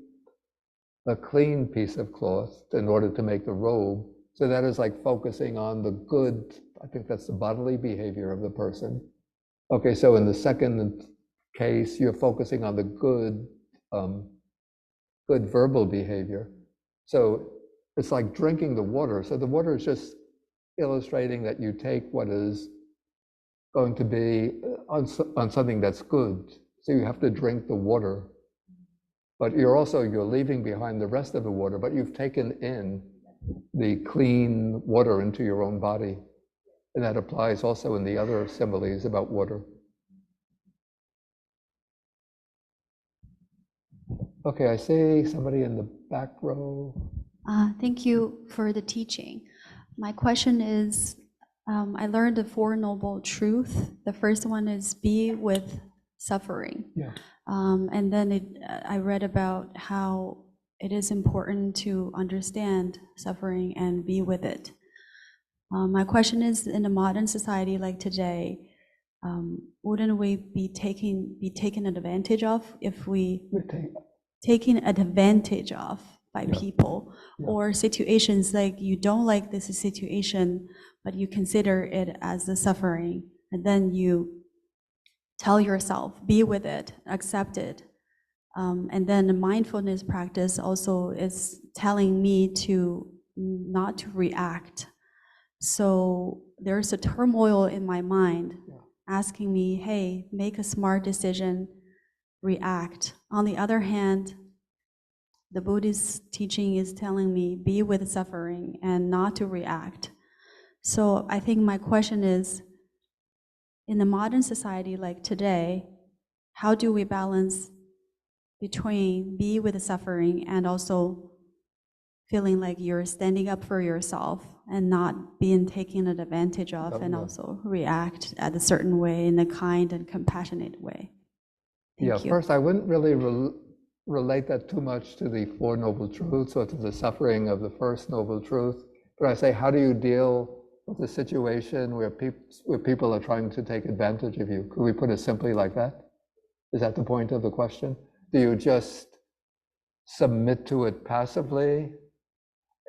piece of cloth in order to make the robe. So that is like focusing on the good, I think that's the bodily behavior of the person. Okay, so in the second case, you're focusing on the good, good verbal behavior. So it's like drinking the water. So the water is just illustrating that you take what is going to be on something that's good. So you have to drink the water. But you're leaving behind the rest of the water, but you've taken in the clean water into your own body. And that applies also in the other similes about water. Okay, I see somebody in the back row. Thank you for the teaching. My question is, I learned the Four Noble Truths. The first one is be with suffering. Yeah. And then I read about how it is important to understand suffering and be with it. My question is, in a modern society like today, wouldn't we be taken advantage of if we taken advantage of by people, or situations like you don't like this situation, but you consider it as a suffering, and then you tell yourself, be with it, accept it. And then the mindfulness practice also is telling me to not to react. So there's a turmoil in my mind asking me, hey, make a smart decision, react. On the other hand, the Buddhist teaching is telling me, be with suffering and not to react. So I think my question is, in the modern society like today, how do we balance between be with the suffering and also feeling like you're standing up for yourself and not being taken advantage of, and also react at a certain way, in a kind and compassionate way? Thank you. First, I wouldn't really relate that too much to the Four Noble Truths or to the suffering of the First Noble Truth. But I say, how do you deal with a situation where people are trying to take advantage of you? Could we put it simply like that? Is that the point of the question? Do you just submit to it passively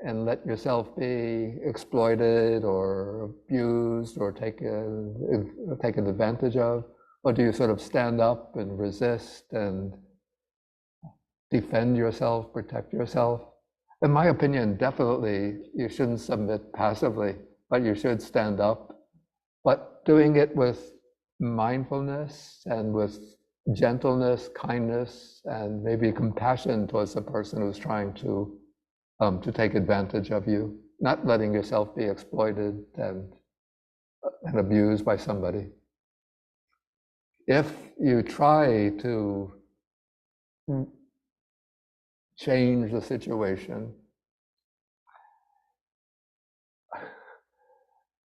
and let yourself be exploited or abused or taken advantage of? Or do you sort of stand up and resist and defend yourself, protect yourself? In my opinion, definitely you shouldn't submit passively, but you should stand up. But doing it with mindfulness and with gentleness, kindness, and maybe compassion towards the person who's trying to take advantage of you, not letting yourself be exploited and abused by somebody. If you try to change the situation,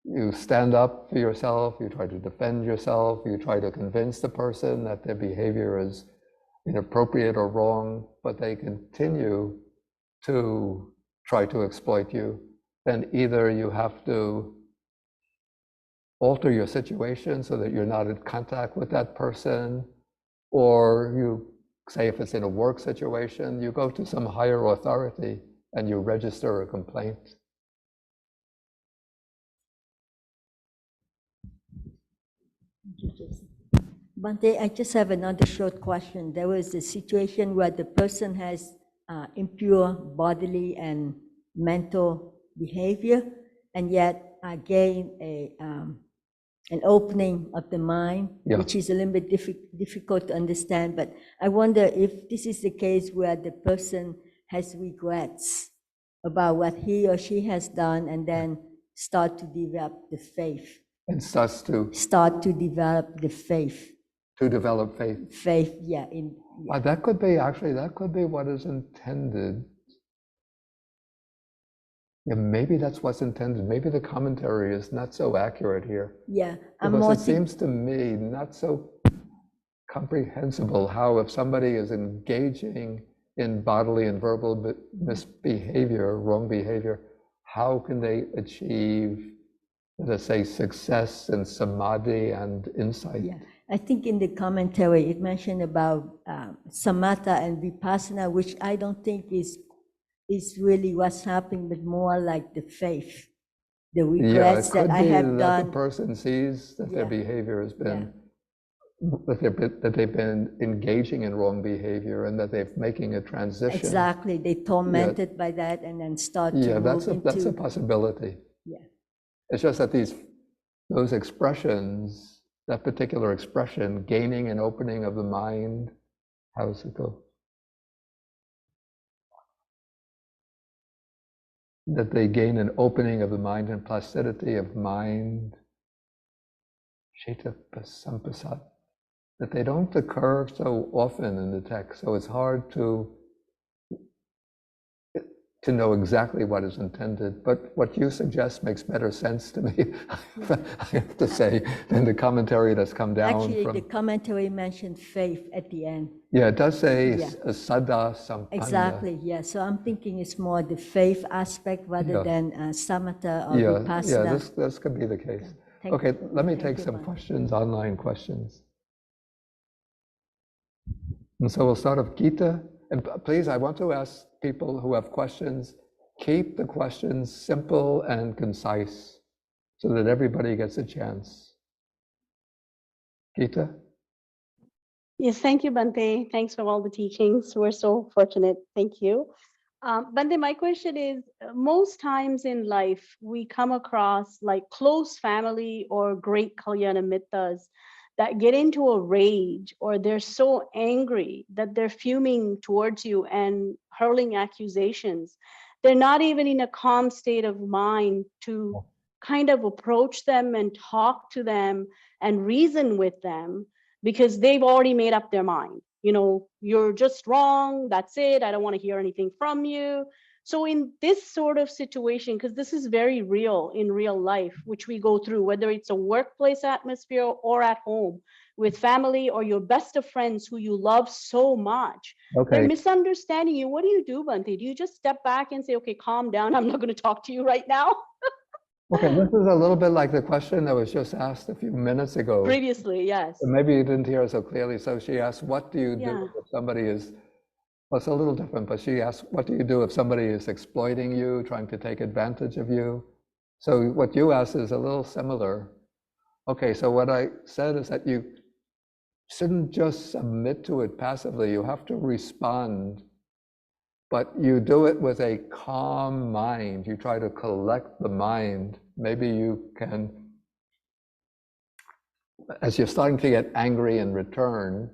you stand up for yourself, you try to defend yourself, you try to convince the person that their behavior is inappropriate or wrong, but they continue to try to exploit you, then either you have to alter your situation so that you're not in contact with that person, or you say, if it's in a work situation, you go to some higher authority and you register a complaint. Bhante, I just have another short question. There was a situation where the person has impure bodily and mental behavior, and yet gain an opening of the mind, which is a little bit difficult to understand. But I wonder if this is the case where the person has regrets about what he or she has done, and then start to develop the faith. And starts to develop the faith. To develop faith. Faith, That could be what is intended. Yeah, maybe that's what's intended. Maybe the commentary is not so accurate here. Yeah, because it seems to me not so comprehensible how, if somebody is engaging in bodily and verbal misbehavior, wrong behavior, how can they achieve let us say, success and samadhi and insight. Yeah, I think in the commentary it mentioned about samatha and vipassana, which I don't think is really what's happening, but more like the faith, the regrets that I have that the done. person sees that their Yeah. behavior has been, that they've been engaging in wrong behavior and that they're making a transition. Exactly, they tormented by that and then start to Yeah, move that's a into, possibility. yeah. It's just that those expressions, that particular expression, gaining and opening of the mind, how does it go? That they gain an opening of the mind and placidity of mind, Sheta Sampasat, that they don't occur so often in the text, so it's hard to know exactly what is intended. But what you suggest makes better sense to me, I have to say, than the commentary that's come down Actually, from. the commentary mentioned faith at the end. Yeah, it does say Yeah. Sada Sampanna. Exactly, yeah. So I'm thinking it's more the faith aspect rather Yeah. than samatha or Yeah, vipassana. this could be the case. Thank Okay, you. let me Thank take you, some Bhante. questions, online questions. And so we'll start with Gita. And please, I want to ask people who have questions, keep the questions simple and concise so that everybody gets a chance. Gita? Yes, thank you, Bhante. Thanks for all the teachings. We're so fortunate. Thank you. Bhante, my question is, most times in life, we come across like close family or great Kalyana mittas that get into a rage, or they're so angry that they're fuming towards you and hurling accusations. They're not even in a calm state of mind to kind of approach them and talk to them and reason with them, because they've already made up their mind. You know, you're just wrong, that's it, I don't want to hear anything from you. So in this sort of situation, because this is very real in real life, which we go through, whether it's a workplace atmosphere or at home with family or your best of friends who you love so much, they're Okay, misunderstanding you. What do you do, Bhante? Do you just step back and say, okay, calm down, I'm not going to talk to you right now? okay, this is a little bit like the question that was just asked a few minutes ago. Previously, yes. Maybe you didn't hear so clearly. So she asked, what do you Yeah. do if somebody is, well, it's a little different, but she asked, what do you do if somebody is exploiting you, trying to take advantage of you? So what you asked is a little similar. Okay, so what I said is that you shouldn't just submit to it passively. You have to respond, but you do it with a calm mind. You try to collect the mind. Maybe you can, as you're starting to get angry in return.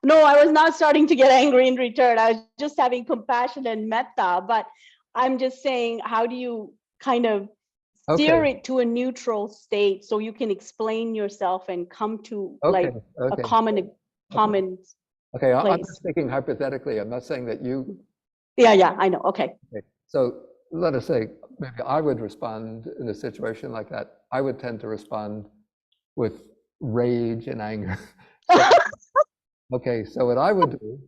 No, I was not starting to get angry in return. I was just having compassion and metta, but I'm just saying, how do you kind of steer it to a neutral state so you can explain yourself and come to like a common Okay, I'm place? just speaking hypothetically. I'm not saying that you. Yeah, I know. Okay. So let us say, maybe I would respond in a situation like that. I would tend to respond with rage and anger. Okay, so what I would do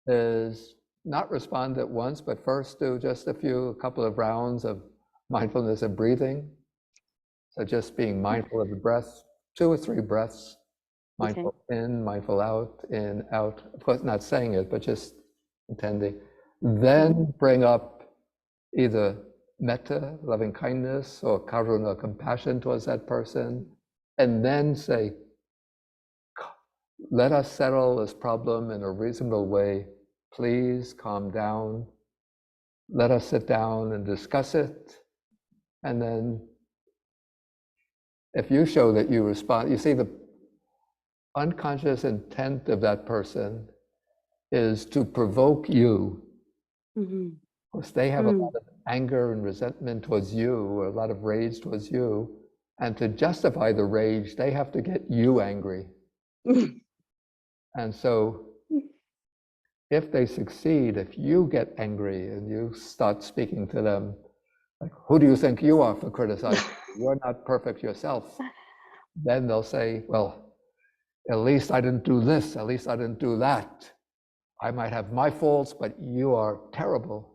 is not respond at once, but first do just a couple of rounds of mindfulness and breathing. So just being mindful of the breath, 2 or 3 breaths, mindful in, mindful out, in, out. Of course, not saying it, but just intending. Then bring up either metta, loving kindness, or karuna, compassion towards that person, and then say, let us settle this problem in a reasonable way. Please calm down. Let us sit down and discuss it. And then if you show that you respond, you see the unconscious intent of that person is to provoke you. Because they have a lot of anger and resentment towards you, or a lot of rage towards you. And to justify the rage, they have to get you angry. And so if they succeed, if you get angry and you start speaking to them, like, who do you think you are for criticizing? You're not perfect yourself. Then they'll say, well, at least I didn't do this, at least I didn't do that. I might have my faults, but you are terrible.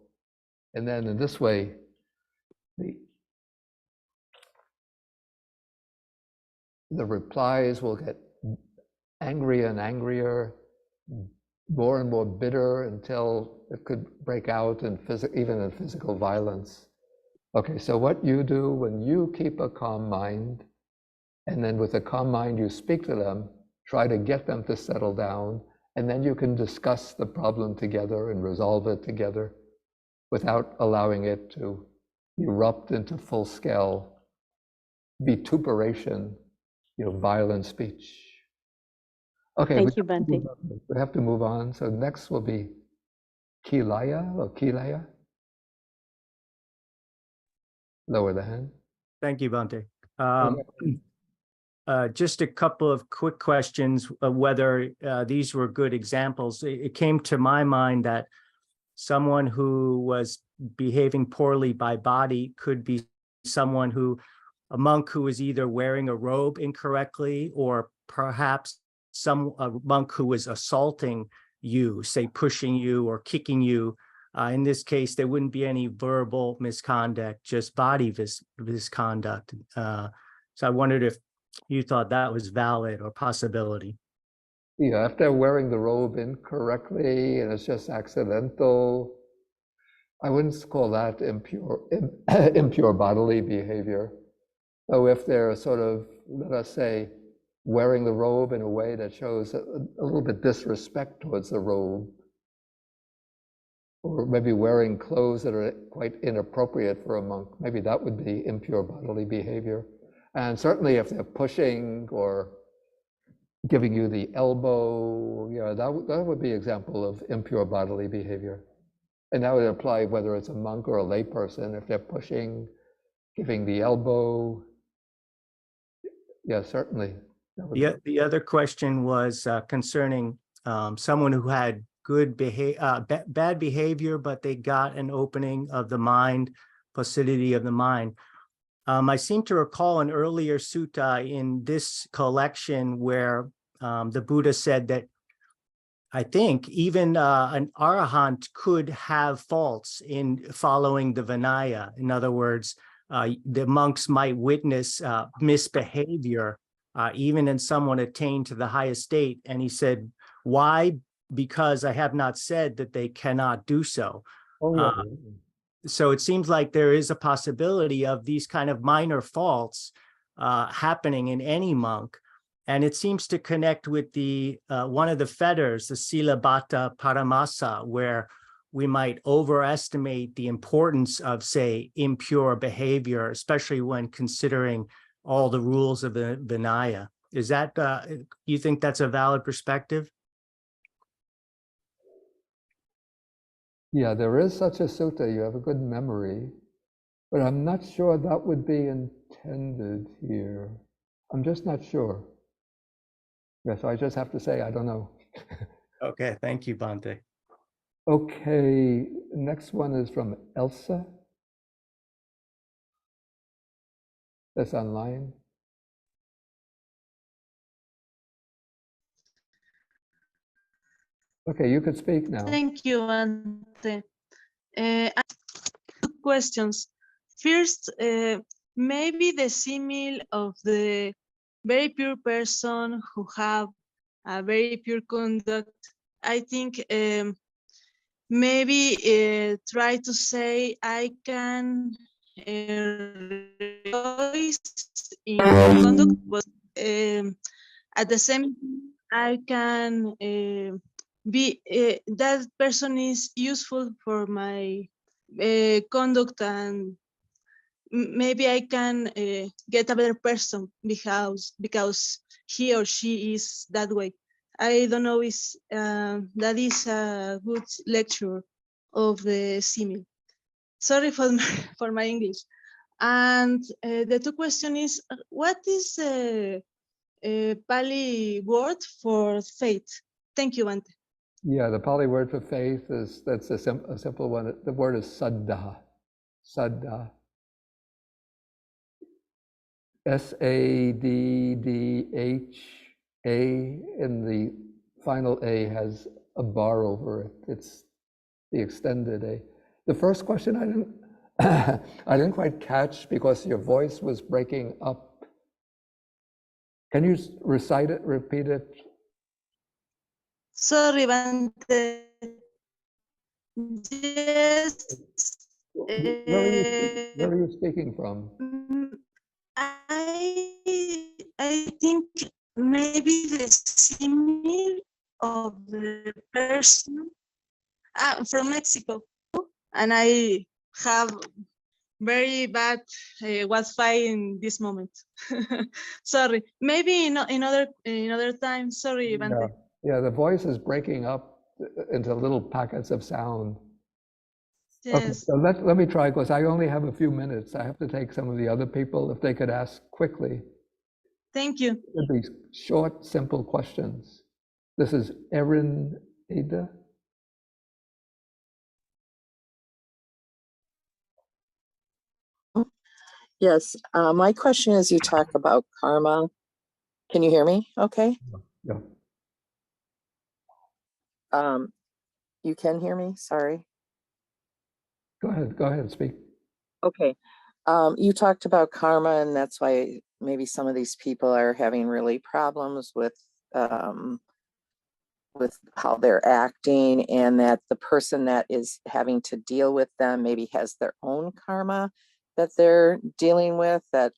And then in this way, the replies will get angrier and angrier, more and more bitter until it could break out in even in physical violence. Okay, so what you do when you keep a calm mind, and then with a calm mind you speak to them, try to get them to settle down, and then you can discuss the problem together and resolve it together without allowing it to erupt into full-scale vituperation, violent speech. Okay, Thank you, Bhante. we have to move on. So next will be Kilaya or Kilaya. Lower the hand. Thank you, Bhante. Okay. Just a couple of quick questions, whether these were good examples. It came to my mind that someone who was behaving poorly by body could be a monk who is either wearing a robe incorrectly, or perhaps a monk who was assaulting you, say pushing you or kicking you. In this case, there wouldn't be any verbal misconduct, just body misconduct. So I wondered if you thought that was valid or possibility. Yeah, if they're wearing the robe incorrectly and it's just accidental, I wouldn't call that impure bodily behavior. So if they're sort of, let us say, wearing the robe in a way that shows a little bit disrespect towards the robe, or maybe wearing clothes that are quite inappropriate for a monk, maybe that would be impure bodily behavior. And certainly if they're pushing or giving you the elbow, that would be an example of impure bodily behavior. And that would apply whether it's a monk or a layperson. If they're pushing, giving the elbow, yeah, certainly. The other question was concerning someone who had bad behavior, but they got an opening of the mind, placidity of the mind. I seem to recall an earlier sutta in this collection where the Buddha said that I think even an arahant could have faults in following the Vinaya. In other words, the monks might witness misbehavior even in someone attained to the highest state. And he said, why? Because I have not said that they cannot do so. Oh, yeah. So it seems like there is a possibility of these kind of minor faults happening in any monk. And it seems to connect with the one of the fetters, the Silabata Paramasa, where we might overestimate the importance of, say, impure behavior, especially when considering all the rules of the Vinaya. Is that, you think that's a valid perspective? Yeah, there is such a sutta. You have a good memory, but I'm not sure that would be intended here. I'm just not sure. Yeah, so I just have to say, I don't know. Okay, thank you, Bhante. Okay, next one is from Elsa. That's online. Okay, you could speak now. Thank you, Bhante. I have two questions. First, maybe the simile of the very pure person who have a very pure conduct. I think maybe try to say I can rejoice in conduct, but at the same time I can be that person is useful for my conduct, and maybe I can get a better person because he or she is that way. I don't know if that is a good lecture of the simile. Sorry for for my English. And the two question is, what is the Pali word for faith? Thank you, Bhante. Yeah, the Pali word for faith that's a simple one. The word is saddha. Saddha. S-A-D-D-H-A, and the final A has a bar over it. It's the extended A. The first question I didn't quite catch because your voice was breaking up. Can you recite it, repeat it? Sorry, Bhante. Yes. Where are you speaking from? I think maybe the simile of the person from Mexico, and I have very bad Wi-Fi in this moment. Sorry, maybe in other time. Sorry, Bhante. Yeah, the voice is breaking up into little packets of sound. Okay, Yes. so let me try, because I only have a few minutes. I have to take some of the other people, if they could ask quickly. Thank you. It'd be short, simple questions. This is Erin Ada. Yes, my question is, you talk about karma. Can you hear me? Okay. Yeah. You can hear me? Sorry. Go ahead, speak. Okay. You talked about karma, and that's why maybe some of these people are having really problems with how they're acting, and that the person that is having to deal with them maybe has their own karma that they're dealing with, that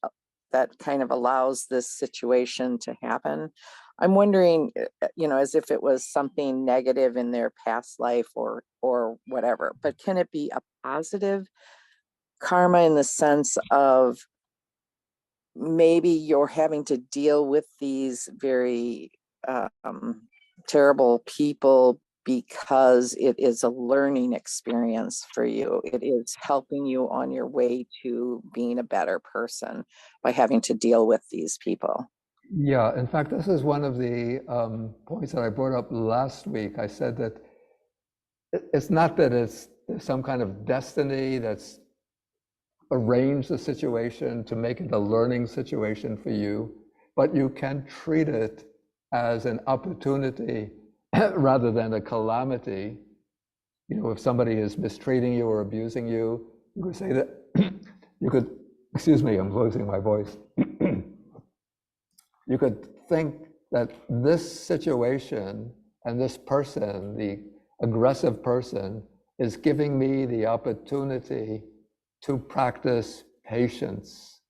kind of allows this situation to happen. I'm wondering, as if it was something negative in their past life or whatever, but can it be a positive karma in the sense of maybe you're having to deal with these very terrible people because it is a learning experience for you. It is helping you on your way to being a better person by having to deal with these people. Yeah, in fact, this is one of the points that I brought up last week. I said that it's not that there's some kind of destiny that's arranged the situation to make it a learning situation for you, but you can treat it as an opportunity rather than a calamity. If somebody is mistreating you or abusing you, you could say that, excuse me, I'm losing my voice. You could think that this situation and this person, the aggressive person, is giving me the opportunity to practice patience.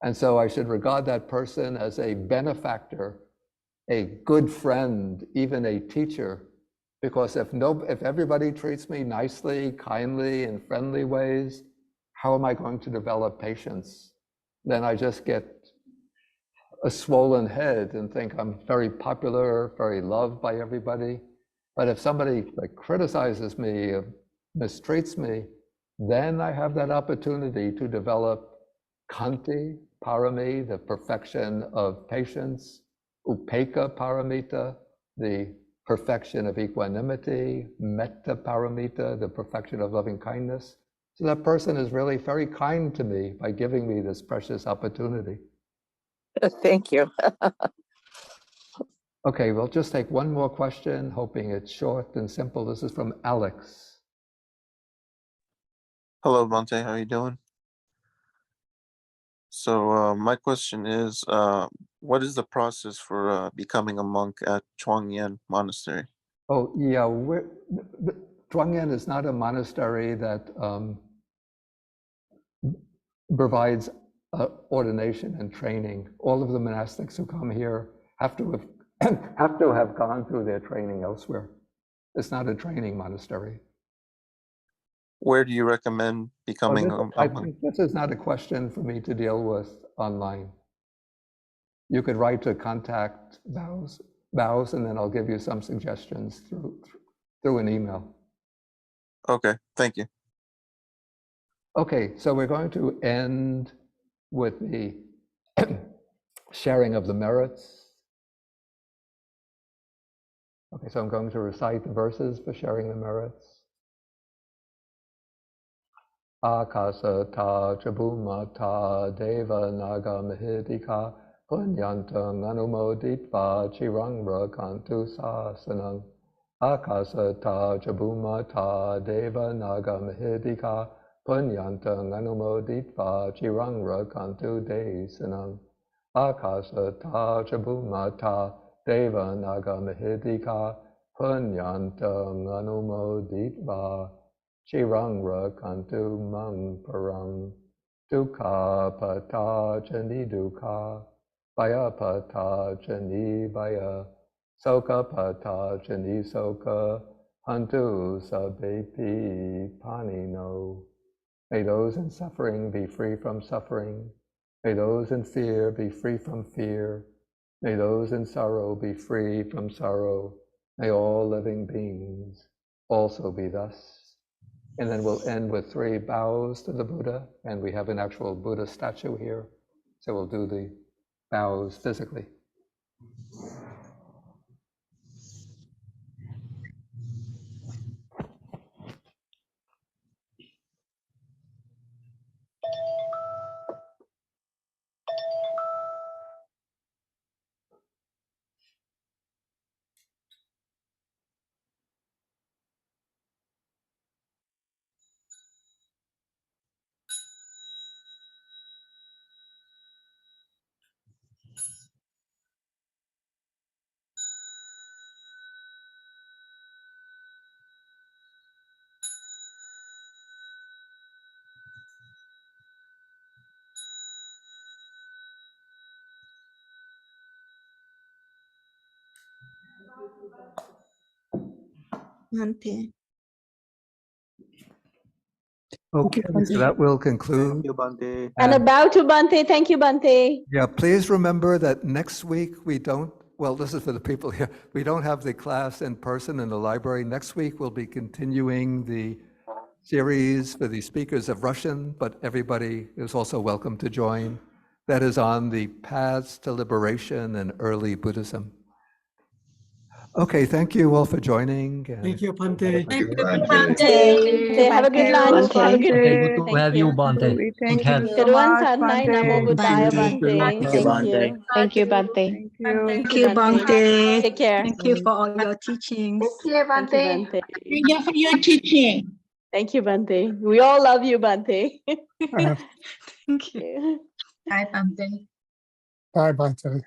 And so I should regard that person as a benefactor, a good friend, even a teacher, because if everybody treats me nicely, kindly, in friendly ways, how am I going to develop patience? Then I just get a swollen head and think I'm very popular, very loved by everybody. But if somebody criticizes me, mistreats me, then I have that opportunity to develop Khanti Parami, the perfection of patience, Upekkha Paramita, the perfection of equanimity, Metta Paramita, the perfection of loving kindness. So that person is really very kind to me by giving me this precious opportunity. Thank you. Okay, we'll just take one more question, hoping it's short and simple. This is from Alex. Hello, Bhante. How are you doing? So my question is, what is the process for becoming a monk at Chuangyan Monastery? Oh, yeah, Chuangyan is not a monastery that provides ordination and training. All of the monastics who come here have to have gone through their training elsewhere. It's not a training monastery. Where do you recommend becoming a I monk? think this is not a question for me to deal with online. You could write to contact Bows, and then I'll give you some suggestions through an email. Okay, thank you. Okay, so we're going to end with the sharing of the merits. Okay, so I'm going to recite the verses for sharing the merits. Akasata Chabhumata Deva Naga Mahidika Punyantam Anumoditva Chirang Rakantu Sasanam. Akasata Chabhumata Deva Naga Mahidika Punyantam Anumoditva Chirang Rakantu Desanam. Akasata Chabumata Deva Nagamahidika Punyantam Anumoditva Chirang Rakantu Mam Parang Dukha Pata Jani Dukha Vaya Pata Jani Vaya Soka Pata Jani Soka Hantu Sabepi Panino. May those in suffering be free from suffering. May those in fear be free from fear. May those in sorrow be free from sorrow. May all living beings also be thus. And then we'll end with 3 bows to the Buddha, and we have an actual Buddha statue here. So we'll do the bows physically. Bhante. Okay, so that will conclude. Thank you, Bhante. And a bow to Bhante. Thank you, Bhante. Yeah, please remember that next week we don't, well, this is for the people here, we don't have the class in person in the library. Next week we'll be continuing the series for the speakers of Russian, but everybody is also welcome to join. That is on the paths to liberation and early Buddhism. Okay, thank you all for joining. Thank you, Bhante. Thank you, Bhante. Bhante. Have a good lunch. Have a good Okay, day. good to Thank have you, you. Bhante. Good health. Teruvan Sarnai Namo Buddhaya Bhante. Bhante. Thank you. Thank you, Bhante. Thank Thank you, you, Bhante. Bhante. Take care. Thank you for all your teachings. Thank you, Bhante. Thank you for your teaching. Thank you, Bhante. We all love you, Bhante. Thank you. Bye, Bhante. Bye, Bhante.